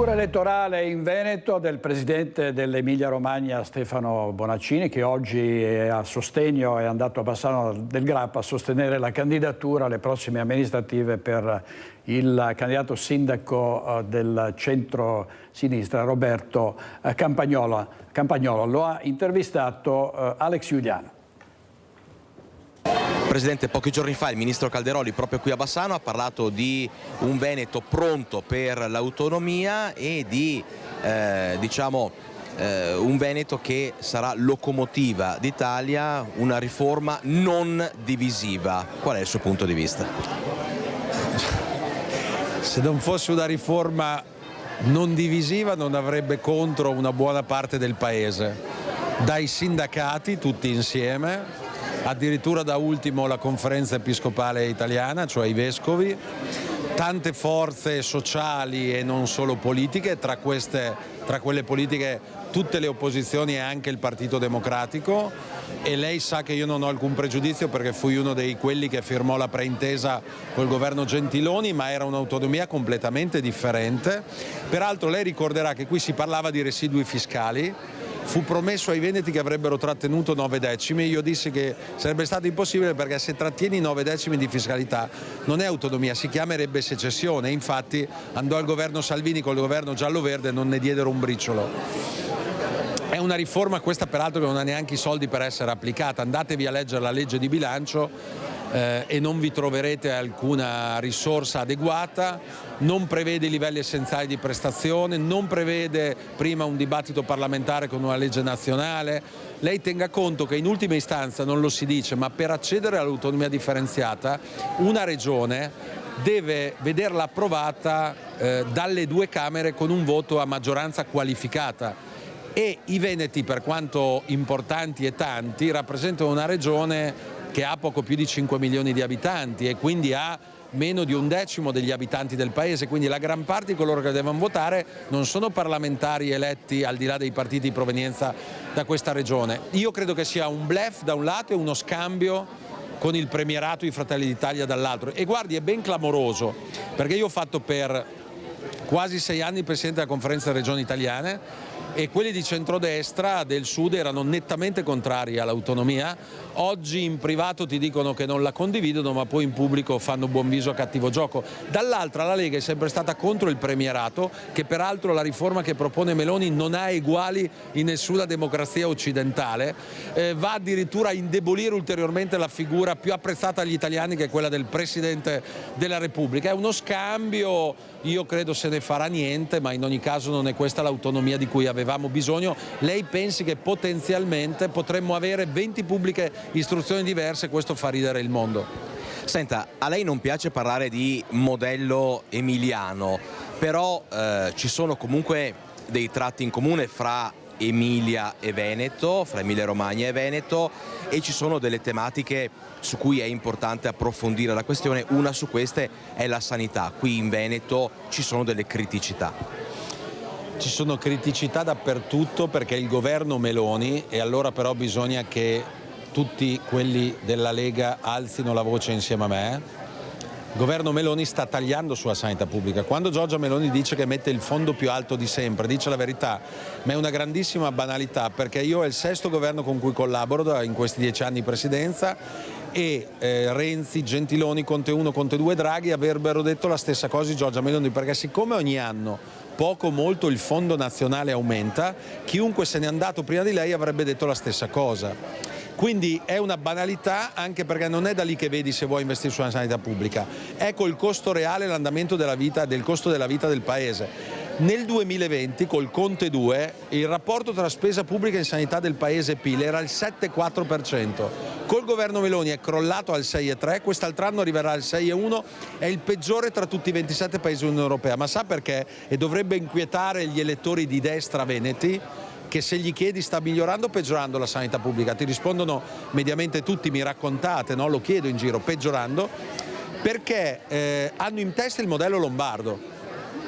Speaker 1: L'apertura elettorale in Veneto del presidente dell'Emilia Romagna Stefano Bonaccini, che oggi è a sostegno, è andato a Bassano del Grappa a sostenere la candidatura alle prossime amministrative per il candidato sindaco del centro-sinistra Roberto Campagnolo. Lo ha intervistato Alex Giuliano.
Speaker 2: Presidente, pochi giorni fa il ministro Calderoli proprio qui a Bassano ha parlato di un Veneto pronto per l'autonomia e di un Veneto che sarà locomotiva d'Italia, una riforma non divisiva. Qual è il suo punto di vista?
Speaker 3: Se non fosse una riforma non divisiva non avrebbe contro una buona parte del Paese, dai sindacati tutti insieme, addirittura da ultimo la Conferenza Episcopale Italiana, cioè i vescovi, tante forze sociali e non solo politiche, tra quelle politiche tutte le opposizioni e anche il Partito Democratico, e lei sa che io non ho alcun pregiudizio perché fui uno dei quelli che firmò la preintesa col governo Gentiloni, ma era un'autonomia completamente differente. Peraltro lei ricorderà che qui si parlava di residui fiscali. Fu promesso ai veneti che avrebbero trattenuto 9 decimi, io dissi che sarebbe stato impossibile perché se trattieni 9 decimi di fiscalità non è autonomia, si chiamerebbe secessione. Infatti andò al governo Salvini col governo giallo-verde e non ne diedero un briciolo. È una riforma questa peraltro che non ha neanche i soldi per essere applicata, andatevi a leggere la legge di bilancio e non vi troverete alcuna risorsa adeguata, non prevede i livelli essenziali di prestazione, non prevede prima un dibattito parlamentare con una legge nazionale. Lei tenga conto che in ultima istanza, non lo si dice, ma per accedere all'autonomia differenziata una regione deve vederla approvata dalle 2 Camere con un voto a maggioranza qualificata. E i veneti, per quanto importanti e tanti, rappresentano una regione che ha poco più di 5 milioni di abitanti e quindi ha meno di 1/10 degli abitanti del paese, quindi la gran parte di coloro che devono votare non sono parlamentari eletti al di là dei partiti di provenienza da questa regione. Io credo che sia un bluff da un lato e uno scambio con il premierato di Fratelli d'Italia dall'altro. E guardi, è ben clamoroso, perché io ho fatto per quasi 6 anni presidente della Conferenza delle Regioni Italiane e quelli di centrodestra del Sud erano nettamente contrari all'autonomia. Oggi in privato ti dicono che non la condividono, ma poi in pubblico fanno buon viso a cattivo gioco. Dall'altra la Lega è sempre stata contro il premierato, che peraltro la riforma che propone Meloni non ha eguali in nessuna democrazia occidentale, va addirittura a indebolire ulteriormente la figura più apprezzata agli italiani, che è quella del Presidente della Repubblica. È uno scambio, io credo se ne farà niente, ma in ogni caso non è questa l'autonomia di cui avevamo bisogno. Lei pensi che potenzialmente potremmo avere 20 pubbliche istruzioni diverse? Questo fa ridere il mondo.
Speaker 2: Senta, a lei non piace parlare di modello emiliano, però ci sono comunque dei tratti in comune fra Emilia e Veneto, fra Emilia Romagna e Veneto, e ci sono delle tematiche su cui è importante approfondire la questione. Una su queste è la sanità. Qui in Veneto ci sono delle criticità.
Speaker 3: Ci sono criticità dappertutto perché il governo Meloni, e allora però bisogna che tutti quelli della Lega alzino la voce insieme a me, il governo Meloni sta tagliando sulla sanità pubblica. Quando Giorgia Meloni dice che mette il fondo più alto di sempre, dice la verità, ma è una grandissima banalità, perché io è il 6° governo con cui collaboro in questi 10 anni di presidenza e Renzi, Gentiloni, Conte 1, Conte 2, Draghi avrebbero detto la stessa cosa di Giorgia Meloni, perché siccome ogni anno poco o molto il fondo nazionale aumenta, chiunque se n'è andato prima di lei avrebbe detto la stessa cosa. Quindi è una banalità, anche perché non è da lì che vedi se vuoi investire sulla sanità pubblica, è col costo reale l'andamento della vita, del costo della vita del paese. Nel 2020 col Conte 2 il rapporto tra spesa pubblica in sanità del paese e PIL era il 7,4%, col governo Meloni è crollato al 6,3%, quest'altro anno arriverà al 6,1%, è il peggiore tra tutti i 27 paesi dell'Unione Europea. Ma sa perché? E dovrebbe inquietare gli elettori di destra veneti, che se gli chiedi sta migliorando o peggiorando la sanità pubblica, ti rispondono mediamente tutti, mi raccontate, no? Lo chiedo in giro, peggiorando, perché hanno in testa il modello lombardo.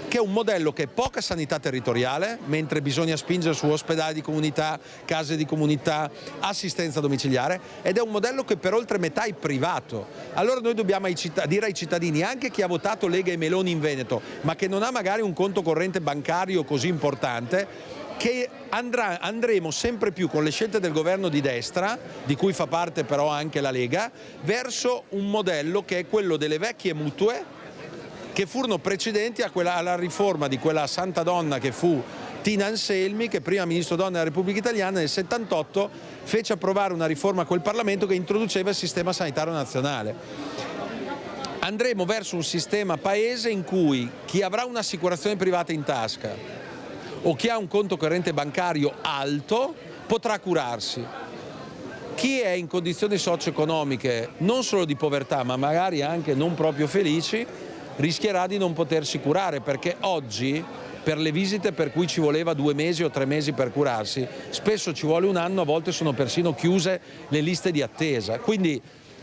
Speaker 3: che è un modello che è poca sanità territoriale, mentre bisogna spingere su ospedali di comunità, case di comunità, assistenza domiciliare, ed è un modello che per oltre metà è privato. Allora noi dobbiamo dire ai cittadini, anche chi ha votato Lega e Meloni in Veneto, ma che non ha magari un conto corrente bancario così importante, che andremo sempre più con le scelte del governo di destra, di cui fa parte però anche la Lega, verso un modello che è quello delle vecchie mutue, che furono precedenti alla riforma di quella santa donna che fu Tina Anselmi, che prima ministro donna della Repubblica Italiana, nel 78 fece approvare una riforma a quel Parlamento che introduceva il sistema sanitario nazionale. Andremo verso un sistema paese in cui chi avrà un'assicurazione privata in tasca o chi ha un conto corrente bancario alto potrà curarsi. Chi è in condizioni socio-economiche non solo di povertà ma magari anche non proprio felici rischierà di non potersi curare, perché oggi per le visite per cui ci voleva 2 mesi o 3 mesi per curarsi, spesso ci vuole un anno, a volte sono persino chiuse le liste di attesa. Quindi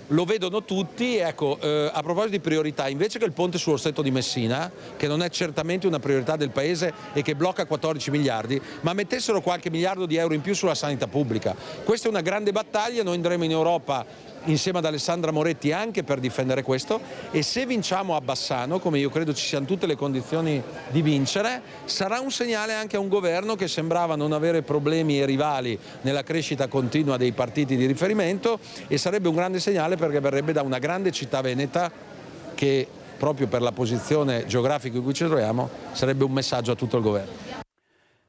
Speaker 3: lo vedono tutti. Ecco, a proposito di priorità, invece che il ponte sullo Stretto di Messina, che non è certamente una priorità del Paese e che blocca 14 miliardi, ma mettessero qualche miliardo di euro in più sulla sanità pubblica. Questa è una grande battaglia, noi andremo in Europa insieme ad Alessandra Moretti anche per difendere questo, e se vinciamo a Bassano, come io credo ci siano tutte le condizioni di vincere, sarà un segnale anche a un governo che sembrava non avere problemi e rivali nella crescita continua dei partiti di riferimento, e sarebbe un grande segnale perché verrebbe da una grande città veneta che, proprio per la posizione geografica in cui ci troviamo, sarebbe un messaggio a tutto il governo.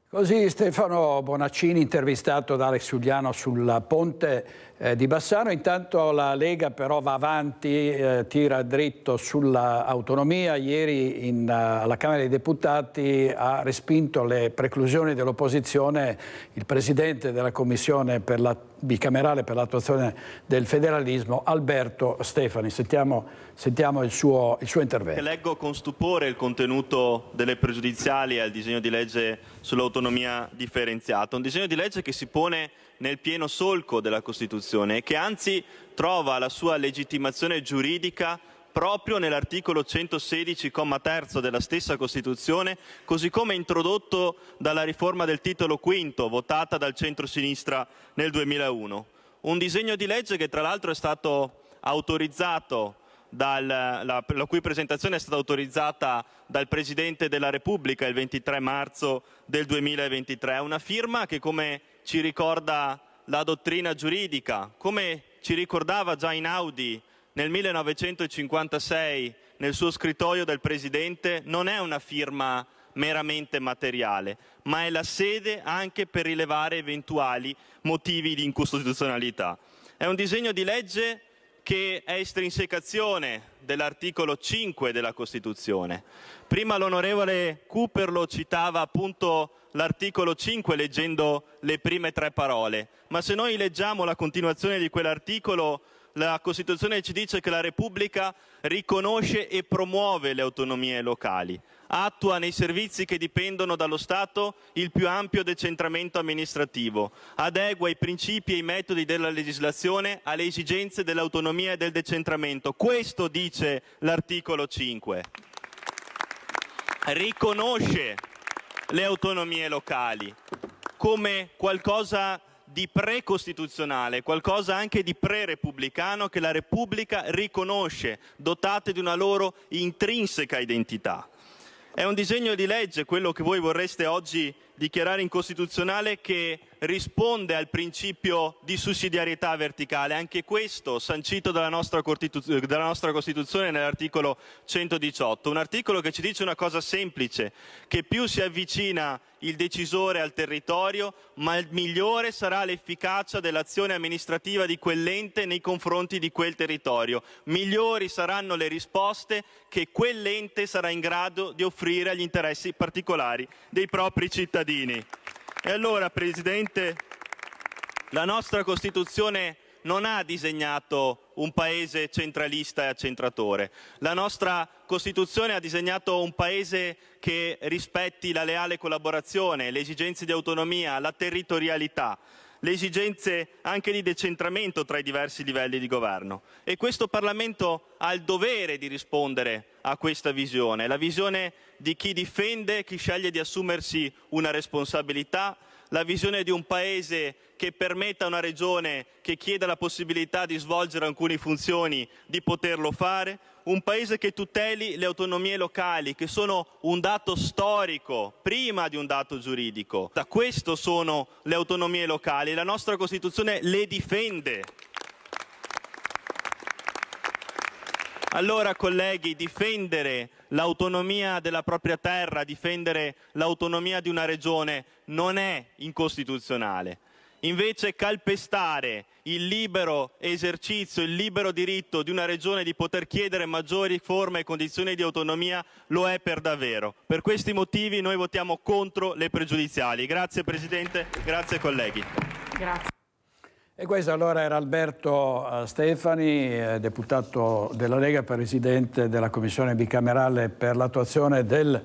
Speaker 1: Così Stefano Bonaccini, intervistato da Alex Giuliano sul ponte di Bassano. Intanto la Lega però va avanti, tira dritto sull'autonomia. Ieri alla Camera dei Deputati ha respinto le preclusioni dell'opposizione il Presidente della Commissione bicamerale per l'attuazione del federalismo, Alberto Stefani. Sentiamo il suo intervento.
Speaker 17: Leggo con stupore il contenuto delle pregiudiziali al disegno di legge sull'autonomia differenziata, un disegno di legge che si pone nel pieno solco della Costituzione e che anzi trova la sua legittimazione giuridica proprio nell'articolo 116, comma 3 della stessa Costituzione, così come introdotto dalla riforma del titolo V votata dal centro-sinistra nel 2001. Un disegno di legge che tra l'altro è stato autorizzato la cui presentazione è stata autorizzata dal Presidente della Repubblica il 23 marzo del 2023. Una firma che, come ci ricorda la dottrina giuridica, come ci ricordava già Einaudi nel 1956 nel suo scrittoio del Presidente, non è una firma meramente materiale, ma è la sede anche per rilevare eventuali motivi di incostituzionalità. È un disegno di legge che è estrinsecazione dell'articolo 5 della Costituzione. Prima l'onorevole Cooperlo citava appunto l'articolo 5 leggendo le prime 3 parole, ma se noi leggiamo la continuazione di quell'articolo, la Costituzione ci dice che la Repubblica riconosce e promuove le autonomie locali, attua nei servizi che dipendono dallo Stato il più ampio decentramento amministrativo, adegua i principi e i metodi della legislazione alle esigenze dell'autonomia e del decentramento. Questo dice l'articolo 5. Riconosce le autonomie locali come qualcosa di precostituzionale, qualcosa anche di pre-repubblicano che la Repubblica riconosce, dotate di una loro intrinseca identità. È un disegno di legge, quello che voi vorreste oggi dichiarare incostituzionale, che risponde al principio di sussidiarietà verticale, anche questo sancito dalla nostra Costituzione nell'articolo 118, un articolo che ci dice una cosa semplice, che più si avvicina il decisore al territorio, ma migliore sarà l'efficacia dell'azione amministrativa di quell'ente nei confronti di quel territorio, migliori saranno le risposte che quell'ente sarà in grado di offrire agli interessi particolari dei propri cittadini. E allora, Presidente, la nostra Costituzione non ha disegnato un paese centralista e accentratore. La nostra Costituzione ha disegnato un paese che rispetti la leale collaborazione, le esigenze di autonomia, la territorialità. le esigenze anche di decentramento tra i diversi livelli di governo. E questo Parlamento ha il dovere di rispondere a questa visione, la visione di chi difende, chi sceglie di assumersi una responsabilità, la visione di un Paese che permetta a una regione che chieda la possibilità di svolgere alcune funzioni di poterlo fare, un Paese che tuteli le autonomie locali, che sono un dato storico prima di un dato giuridico. Da questo sono le autonomie locali, la nostra Costituzione le difende. Allora, colleghi, difendere l'autonomia della propria terra, difendere l'autonomia di una regione non è incostituzionale. Invece calpestare il libero esercizio, il libero diritto di una regione di poter chiedere maggiori forme e condizioni di autonomia lo è per davvero. Per questi motivi noi votiamo contro le pregiudiziali. Grazie Presidente, grazie colleghi.
Speaker 4: Grazie.
Speaker 1: E questo allora era Alberto Stefani, deputato della Lega, presidente della Commissione bicamerale per l'attuazione del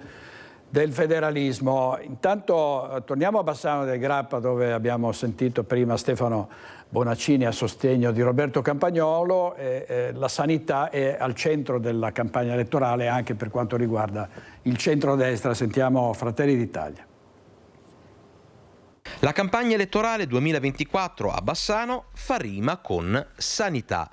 Speaker 1: federalismo. Intanto torniamo a Bassano del Grappa, dove abbiamo sentito prima Stefano Bonaccini a sostegno di Roberto Campagnolo. La sanità è al centro della campagna elettorale anche per quanto riguarda il centrodestra. Sentiamo Fratelli d'Italia.
Speaker 2: La campagna elettorale 2024 a Bassano fa rima con sanità.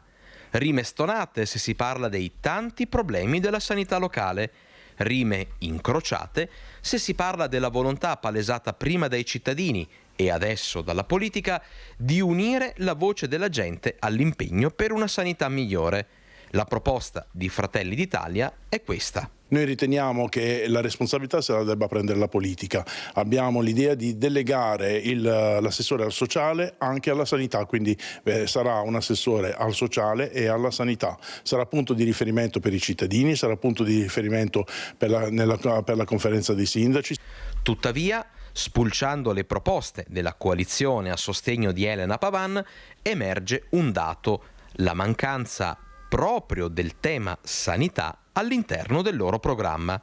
Speaker 2: Rime stonate se si parla dei tanti problemi della sanità locale. Rime incrociate se si parla della volontà palesata prima dai cittadini e adesso dalla politica di unire la voce della gente all'impegno per una sanità migliore. La proposta di Fratelli d'Italia è questa.
Speaker 18: Noi riteniamo che la responsabilità se la debba prendere la politica. Abbiamo l'idea di delegare l'assessore al sociale anche alla sanità, quindi sarà un assessore al sociale e alla sanità. Sarà punto di riferimento per i cittadini, sarà punto di riferimento per la conferenza dei sindaci.
Speaker 2: Tuttavia, spulciando le proposte della coalizione a sostegno di Elena Pavan, emerge un dato: la mancanza proprio del tema sanità all'interno del loro programma.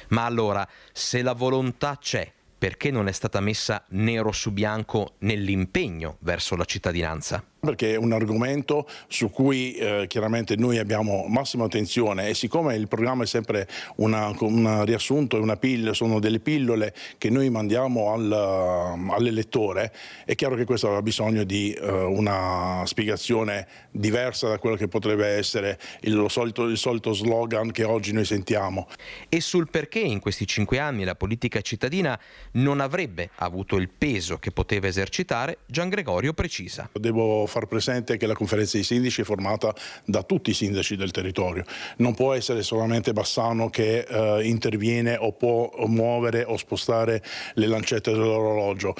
Speaker 2: Ma allora, se la volontà c'è, perché non è stata messa nero su bianco nell'impegno verso la cittadinanza?
Speaker 18: Perché è un argomento su cui chiaramente noi abbiamo massima attenzione, e siccome il programma è sempre un riassunto e sono delle pillole che noi mandiamo all'elettore, è chiaro che questo aveva bisogno di una spiegazione diversa da quello che potrebbe essere il solito slogan che oggi noi sentiamo.
Speaker 2: E sul perché in questi 5 anni la politica cittadina non avrebbe avuto il peso che poteva esercitare, Giangregorio precisa.
Speaker 18: Devo far presente che la conferenza dei sindaci è formata da tutti i sindaci del territorio. Non può essere solamente Bassano che interviene o può muovere o spostare le lancette dell'orologio.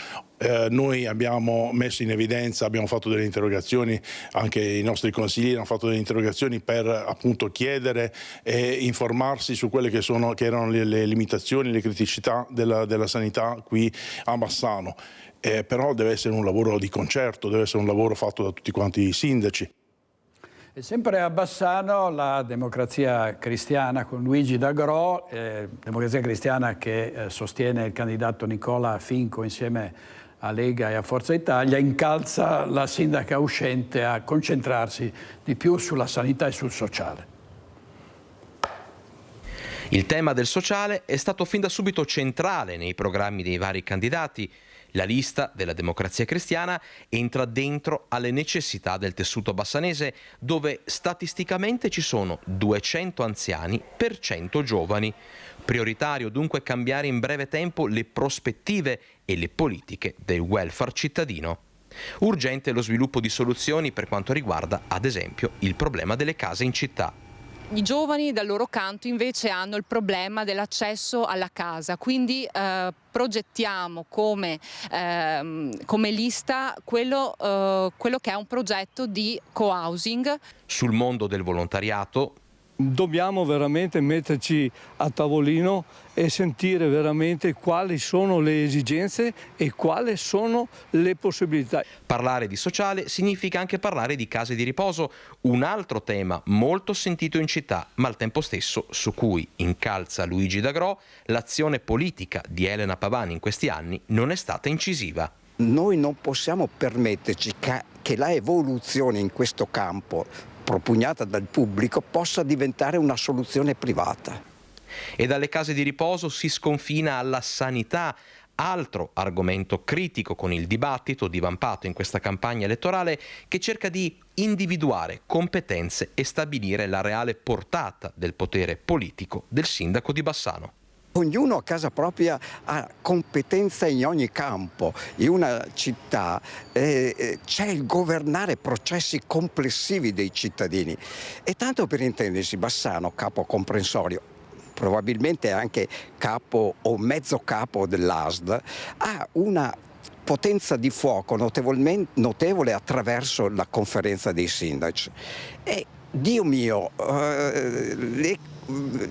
Speaker 18: Noi abbiamo messo in evidenza, abbiamo fatto delle interrogazioni, anche i nostri consiglieri hanno fatto delle interrogazioni per appunto chiedere e informarsi su quelle che erano le limitazioni, le criticità della sanità qui a Bassano. Però deve essere un lavoro di concerto, deve essere un lavoro fatto da tutti quanti i sindaci.
Speaker 1: E sempre a Bassano la Democrazia Cristiana con Luigi D'Agro, Democrazia Cristiana che sostiene il candidato Nicola Finco insieme a Lega e a Forza Italia, incalza la sindaca uscente a concentrarsi di più sulla sanità e sul sociale.
Speaker 2: Il tema del sociale è stato fin da subito centrale nei programmi dei vari candidati. La lista della Democrazia Cristiana entra dentro alle necessità del tessuto bassanese, dove statisticamente ci sono 200 anziani per 100 giovani. Prioritario dunque cambiare in breve tempo le prospettive e le politiche del welfare cittadino. Urgente lo sviluppo di soluzioni per quanto riguarda, ad esempio, il problema delle case in città.
Speaker 19: I giovani dal loro canto invece hanno il problema dell'accesso alla casa, quindi progettiamo come lista quello che è un progetto di co-housing.
Speaker 2: Sul mondo del volontariato
Speaker 21: dobbiamo veramente metterci a tavolino e sentire veramente quali sono le esigenze e quali sono le possibilità.
Speaker 2: Parlare di sociale significa anche parlare di case di riposo, un altro tema molto sentito in città, ma al tempo stesso su cui incalza Luigi D'Agro, l'azione politica di Elena Pavan in questi anni non è stata incisiva.
Speaker 6: noi non possiamo permetterci che la evoluzione in questo campo propugnata dal pubblico possa diventare una soluzione privata.
Speaker 2: E dalle case di riposo si sconfina alla sanità, altro argomento critico con il dibattito divampato in questa campagna elettorale che cerca di individuare competenze e stabilire la reale portata del potere politico del sindaco di Bassano.
Speaker 6: Ognuno a casa propria ha competenza in ogni campo. In una città c'è il governare processi complessivi dei cittadini. E tanto per intendersi, Bassano, capo comprensorio, probabilmente anche capo o mezzo capo dell'ASD, ha una potenza di fuoco notevole attraverso la conferenza dei sindaci. E Dio mio, le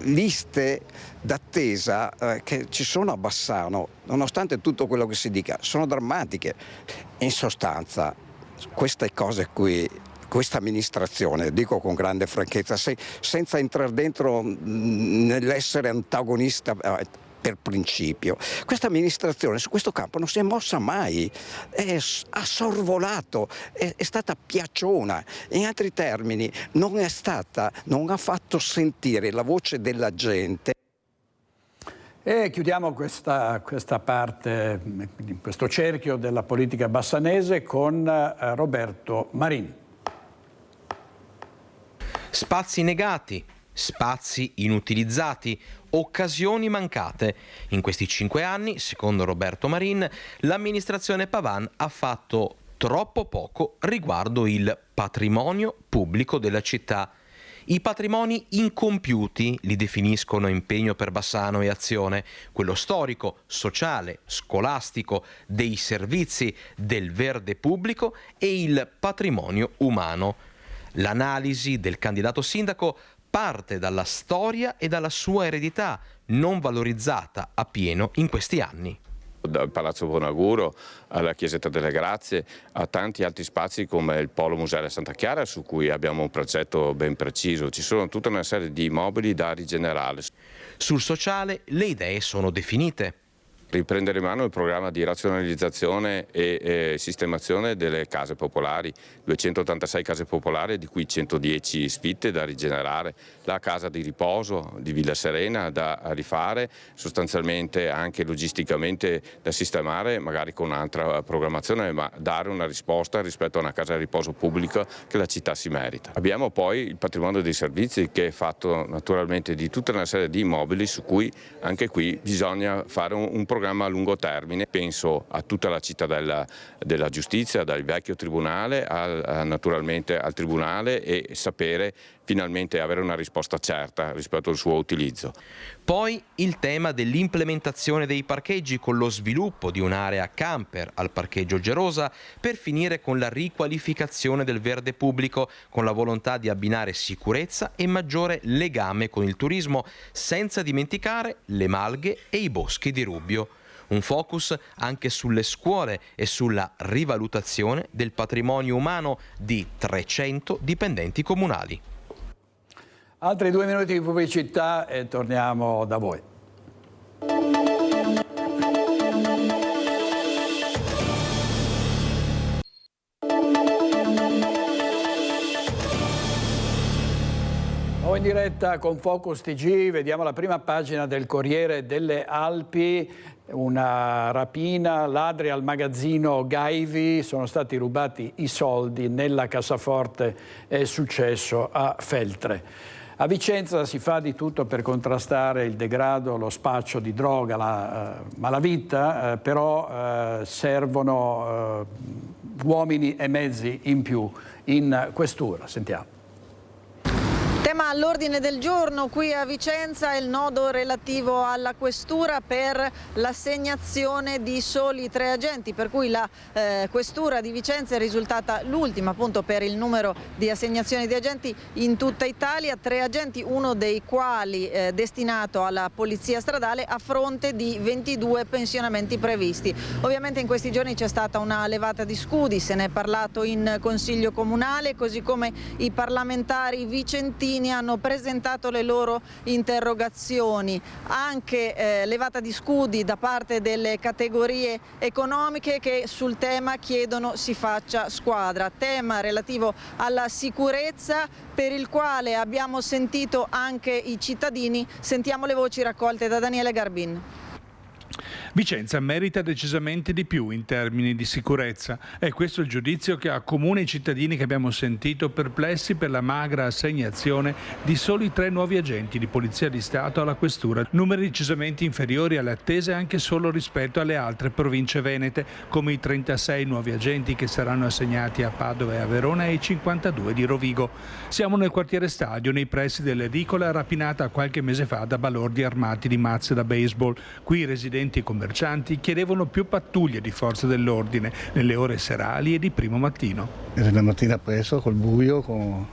Speaker 6: liste d'attesa che ci sono a Bassano, nonostante tutto quello che si dica, sono drammatiche. In sostanza, queste cose qui, questa amministrazione, dico con grande franchezza, senza entrare dentro nell'essere antagonista per principio, questa amministrazione su questo campo non si è mossa mai, ha sorvolato, è stata piacciona. In altri termini, non ha fatto sentire la voce della gente.
Speaker 1: E chiudiamo questa parte, questo cerchio della politica bassanese con Roberto Marin.
Speaker 2: Spazi negati, spazi inutilizzati, occasioni mancate. In questi 5 anni, secondo Roberto Marin, l'amministrazione Pavan ha fatto troppo poco riguardo il patrimonio pubblico della città. I patrimoni incompiuti li definiscono Impegno per Bassano e Azione, quello storico, sociale, scolastico, dei servizi, del verde pubblico e il patrimonio umano. L'analisi del candidato sindaco parte dalla storia e dalla sua eredità, non valorizzata appieno in questi anni.
Speaker 22: Dal Palazzo Bonaguro alla Chiesetta delle Grazie a tanti altri spazi come il Polo Museale Santa Chiara, su cui abbiamo un progetto ben preciso. Ci sono tutta una serie di immobili da rigenerare.
Speaker 2: Sul sociale le idee sono definite.
Speaker 22: Riprendere in mano il programma di razionalizzazione e sistemazione delle case popolari, 286 case popolari di cui 110 sfitte da rigenerare, la casa di riposo di Villa Serena da rifare, sostanzialmente anche logisticamente da sistemare, magari con un'altra programmazione, ma dare una risposta rispetto a una casa di riposo pubblica che la città si merita. Abbiamo poi il patrimonio dei servizi che è fatto naturalmente di tutta una serie di immobili su cui anche qui bisogna fare un programma a lungo termine. Penso a tutta la cittadella della giustizia, dal vecchio tribunale naturalmente al tribunale, e sapere finalmente avere una risposta certa rispetto al suo utilizzo.
Speaker 2: Poi il tema dell'implementazione dei parcheggi con lo sviluppo di un'area camper al parcheggio Gerosa, per finire con la riqualificazione del verde pubblico, con la volontà di abbinare sicurezza e maggiore legame con il turismo, senza dimenticare le malghe e i boschi di Rubbio. Un focus anche sulle scuole e sulla rivalutazione del patrimonio umano di 300 dipendenti comunali.
Speaker 1: Altri 2 minuti di pubblicità e torniamo da voi. Siamo in diretta con Focus TG, vediamo la prima pagina del Corriere delle Alpi. Una rapina, ladri al magazzino Gaivi, sono stati rubati i soldi nella cassaforte, è successo a Feltre. A Vicenza si fa di tutto per contrastare il degrado, lo spaccio di droga, la malavita, però servono uomini e mezzi in più in questura. Sentiamo.
Speaker 23: Tema all'ordine del giorno qui a Vicenza è il nodo relativo alla questura per l'assegnazione di soli 3 agenti, per cui la questura di Vicenza è risultata l'ultima appunto per il numero di assegnazioni di agenti in tutta Italia, 3 agenti, uno dei quali destinato alla polizia stradale a fronte di 22 pensionamenti previsti. Ovviamente in questi giorni c'è stata una levata di scudi, se ne è parlato in Consiglio Comunale, così come i parlamentari vicentini hanno presentato le loro interrogazioni, anche levata di scudi da parte delle categorie economiche che sul tema chiedono si faccia squadra. Tema relativo alla sicurezza per il quale abbiamo sentito anche i cittadini. Sentiamo le voci raccolte da Daniele Garbin.
Speaker 5: Vicenza merita decisamente di più in termini di sicurezza. È questo il giudizio che accomuna i cittadini che abbiamo sentito, perplessi per la magra assegnazione di soli 3 nuovi agenti di Polizia di Stato alla Questura, numeri decisamente inferiori alle attese anche solo rispetto alle altre province venete, come i 36 nuovi agenti che saranno assegnati a Padova e a Verona e i 52 di Rovigo. Siamo nel quartiere Stadio, nei pressi dell'edicola rapinata qualche mese fa da balordi armati di mazze da baseball. Qui i residenti e commercianti chiedevano più pattuglie di forze dell'ordine nelle ore serali e di primo mattino.
Speaker 8: La mattina presto col buio, con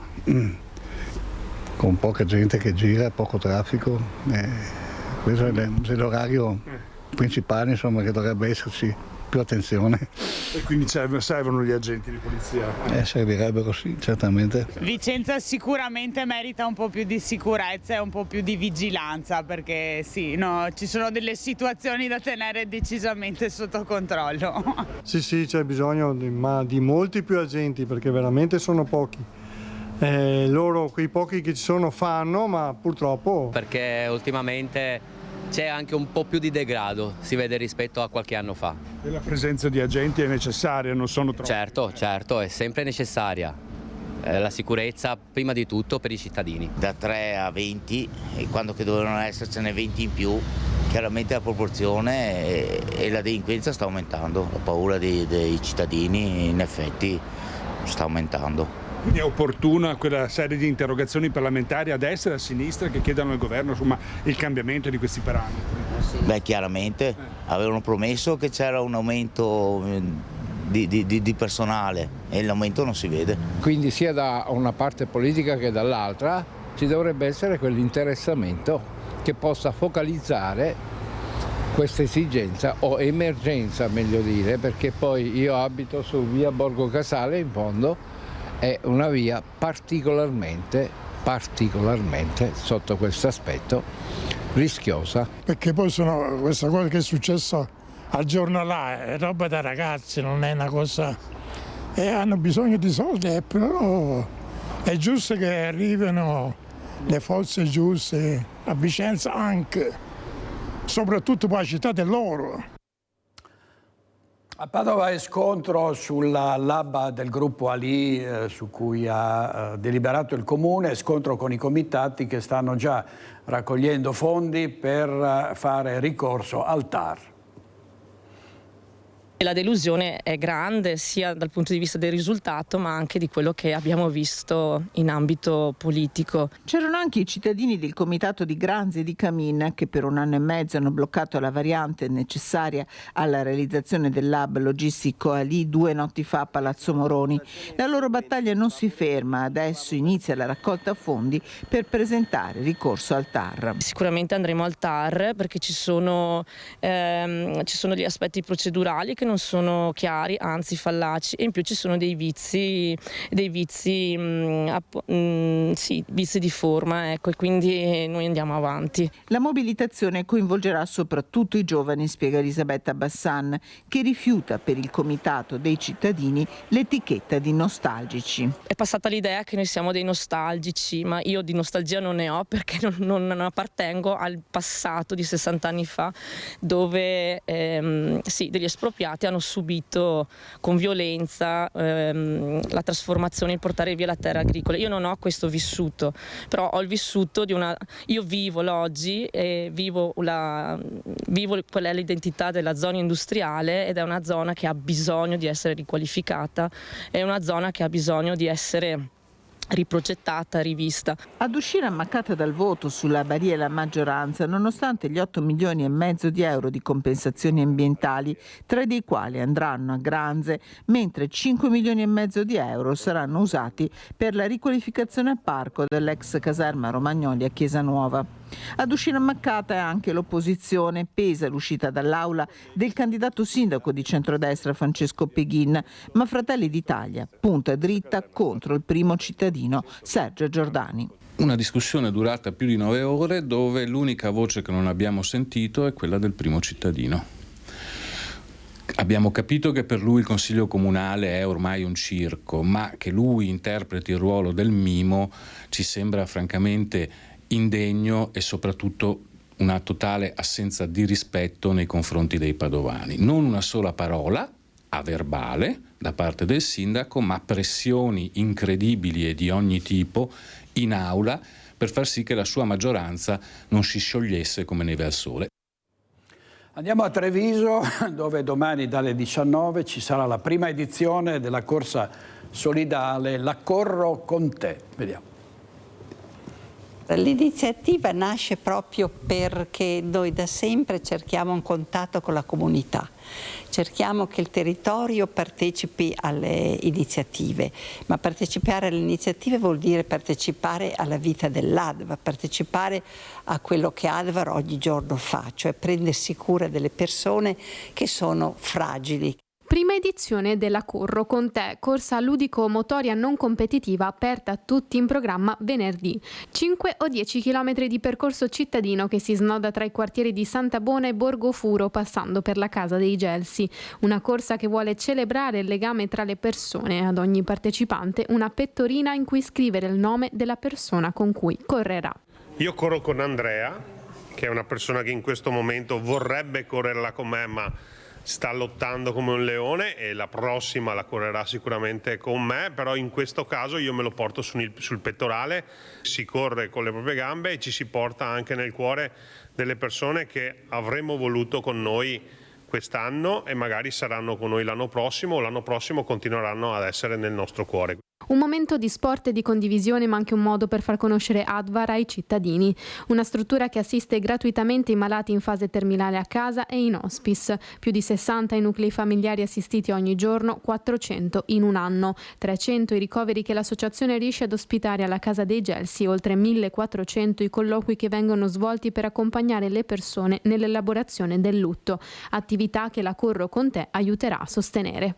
Speaker 8: poca gente che gira, poco traffico. Questo è l'orario principale, insomma, che dovrebbe esserci più attenzione.
Speaker 5: E quindi servono gli agenti di polizia?
Speaker 8: Servirebbero, sì, certamente.
Speaker 9: Vicenza sicuramente merita un po' più di sicurezza e un po' più di vigilanza, perché sì, no, ci sono delle situazioni da tenere decisamente sotto controllo.
Speaker 24: Sì, c'è bisogno di molti più agenti, perché veramente sono pochi. Loro, quei pochi che ci sono, fanno, ma purtroppo...
Speaker 25: Perché ultimamente c'è anche un po' più di degrado, si vede rispetto a qualche anno fa.
Speaker 5: E la presenza di agenti è necessaria, non sono troppi?
Speaker 25: Certo, è sempre necessaria. La sicurezza prima di tutto per i cittadini.
Speaker 26: Da 3 a 20, e quando che dovevano essercene 20 in più, chiaramente la proporzione e la delinquenza sta aumentando. La paura dei cittadini in effetti sta aumentando.
Speaker 5: Quindi è opportuna quella serie di interrogazioni parlamentari a destra e a sinistra che chiedano al governo, insomma, il cambiamento di questi parametri?
Speaker 26: Beh, chiaramente avevano promesso che c'era un aumento di personale e l'aumento non si vede.
Speaker 27: Quindi sia da una parte politica che dall'altra ci dovrebbe essere quell'interessamento che possa focalizzare questa esigenza o emergenza, meglio dire, perché poi io abito su via Borgo Casale, in fondo è una via particolarmente sotto questo aspetto rischiosa.
Speaker 28: Perché poi questa cosa che è successa al giorno là è roba da ragazzi, non è una cosa... E hanno bisogno di soldi, però è giusto che arrivino le forze giuste a Vicenza anche, soprattutto per la città dell'oro.
Speaker 1: A Padova è scontro sulla LAB del gruppo Ali su cui ha deliberato il Comune, scontro con i comitati che stanno già raccogliendo fondi per fare ricorso al TAR.
Speaker 29: La delusione è grande sia dal punto di vista del risultato ma anche di quello che abbiamo visto in ambito politico.
Speaker 30: C'erano anche i cittadini del comitato di Granzi e di Camin che per 1 anno e mezzo hanno bloccato la variante necessaria alla realizzazione del lab logistico Ali 2 notti fa a Palazzo Moroni. La loro battaglia non si ferma, adesso inizia la raccolta fondi per presentare ricorso al TAR.
Speaker 29: Sicuramente andremo al TAR perché ci sono gli aspetti procedurali che non sono chiari, anzi fallaci, e in più ci sono dei vizi di forma, ecco, e quindi noi andiamo avanti.
Speaker 30: La mobilitazione coinvolgerà soprattutto i giovani, spiega Elisabetta Bassan, che rifiuta per il comitato dei cittadini l'etichetta di nostalgici.
Speaker 29: È passata l'idea che noi siamo dei nostalgici, ma io di nostalgia non ne ho perché non appartengo al passato di 60 anni fa dove degli espropriati hanno subito con violenza la trasformazione, il portare via la terra agricola. Io non ho questo vissuto, però ho il vissuto di io vivo l'oggi e vivo qual è l'identità della zona industriale ed è una zona che ha bisogno di essere riqualificata, è una zona che ha bisogno di essere riprogettata, rivista.
Speaker 30: Ad uscire ammaccata dal voto sulla Baria la maggioranza, nonostante gli 8,5 milioni di euro di compensazioni ambientali, 3 dei quali andranno a Granze, mentre 5,5 milioni di euro saranno usati per la riqualificazione a parco dell'ex caserma Romagnoli a Chiesa Nuova. Ad uscire ammaccata è anche l'opposizione, pesa l'uscita dall'aula del candidato sindaco di centrodestra Francesco Peghin, ma Fratelli d'Italia punta dritta contro il primo cittadino Sergio Giordani.
Speaker 3: Una discussione durata più di 9 ore, dove l'unica voce che non abbiamo sentito è quella del primo cittadino. Abbiamo capito che per lui il consiglio comunale è ormai un circo, ma che lui interpreti il ruolo del mimo ci sembra francamente indegno e soprattutto una totale assenza di rispetto nei confronti dei padovani. Non una sola parola a verbale da parte del sindaco, ma pressioni incredibili e di ogni tipo in aula per far sì che la sua maggioranza non si sciogliesse come neve al sole.
Speaker 1: Andiamo a Treviso, dove domani dalle 19 ci sarà la prima edizione della corsa solidale La Corro con te. Vediamo.
Speaker 7: L'iniziativa nasce proprio perché noi da sempre cerchiamo un contatto con la comunità, cerchiamo che il territorio partecipi alle iniziative, ma partecipare alle iniziative vuol dire partecipare alla vita dell'ADVA, partecipare a quello che ADVA ogni giorno fa, cioè prendersi cura delle persone che sono fragili.
Speaker 10: Prima edizione della Corro con te, corsa ludico-motoria non competitiva aperta a tutti in programma venerdì. 5 o 10 km di percorso cittadino che si snoda tra i quartieri di Santa Bona e Borgofuro, passando per la Casa dei Gelsi. Una corsa che vuole celebrare il legame tra le persone. Ad ogni partecipante una pettorina in cui scrivere il nome della persona con cui correrà.
Speaker 11: Io corro con Andrea, che è una persona che in questo momento vorrebbe correrla con me, ma sta lottando come un leone, e la prossima la correrà sicuramente con me, però in questo caso io me lo porto sul pettorale, si corre con le proprie gambe e ci si porta anche nel cuore delle persone che avremmo voluto con noi quest'anno e magari saranno con noi l'anno prossimo, o l'anno prossimo continueranno ad essere nel nostro cuore.
Speaker 10: Un momento di sport e di condivisione, ma anche un modo per far conoscere ADVAR ai cittadini. Una struttura che assiste gratuitamente i malati in fase terminale a casa e in hospice. Più di 60 i nuclei familiari assistiti ogni giorno, 400 in un anno. 300 i ricoveri che l'associazione riesce ad ospitare alla Casa dei Gelsi, oltre 1400 i colloqui che vengono svolti per accompagnare le persone nell'elaborazione del lutto. Attività che la Corro con te aiuterà a sostenere.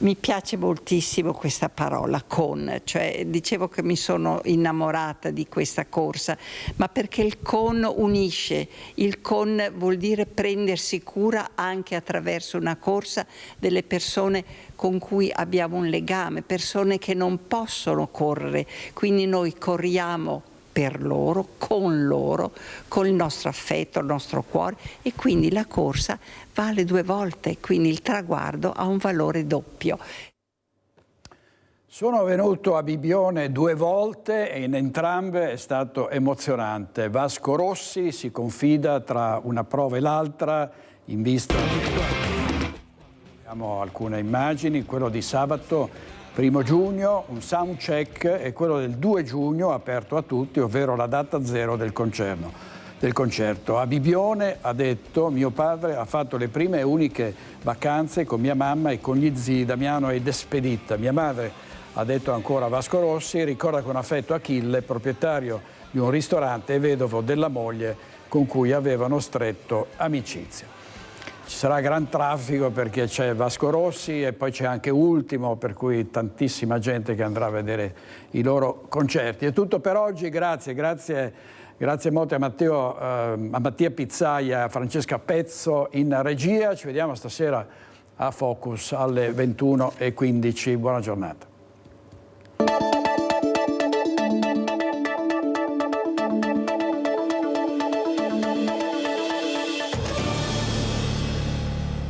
Speaker 7: Mi piace moltissimo questa parola con, cioè dicevo che mi sono innamorata di questa corsa, ma perché il con unisce, il con vuol dire prendersi cura anche attraverso una corsa delle persone con cui abbiamo un legame, persone che non possono correre, quindi noi corriamo per loro, con il nostro affetto, il nostro cuore, e quindi la corsa vale 2 volte, quindi il traguardo ha un valore doppio.
Speaker 1: Sono venuto a Bibbione 2 volte e in entrambe è stato emozionante. Vasco Rossi si confida tra una prova e l'altra in vista. Abbiamo alcune immagini, quello di sabato 1 giugno, un soundcheck, e quello del 2 giugno aperto a tutti, ovvero la data 0 del concerto. A Bibbione, ha detto, mio padre ha fatto le prime e uniche vacanze con mia mamma e con gli zii Damiano ed Espedita. Mia madre, ha detto ancora Vasco Rossi, ricorda con affetto Achille, proprietario di un ristorante e vedovo della moglie con cui avevano stretto amicizia. Ci sarà gran traffico perché c'è Vasco Rossi e poi c'è anche Ultimo, per cui tantissima gente che andrà a vedere i loro concerti. È tutto per oggi, grazie molto a Mattia Pizzaia e a Francesca Pezzo in regia. Ci vediamo stasera a Focus alle 21:15. Buona giornata.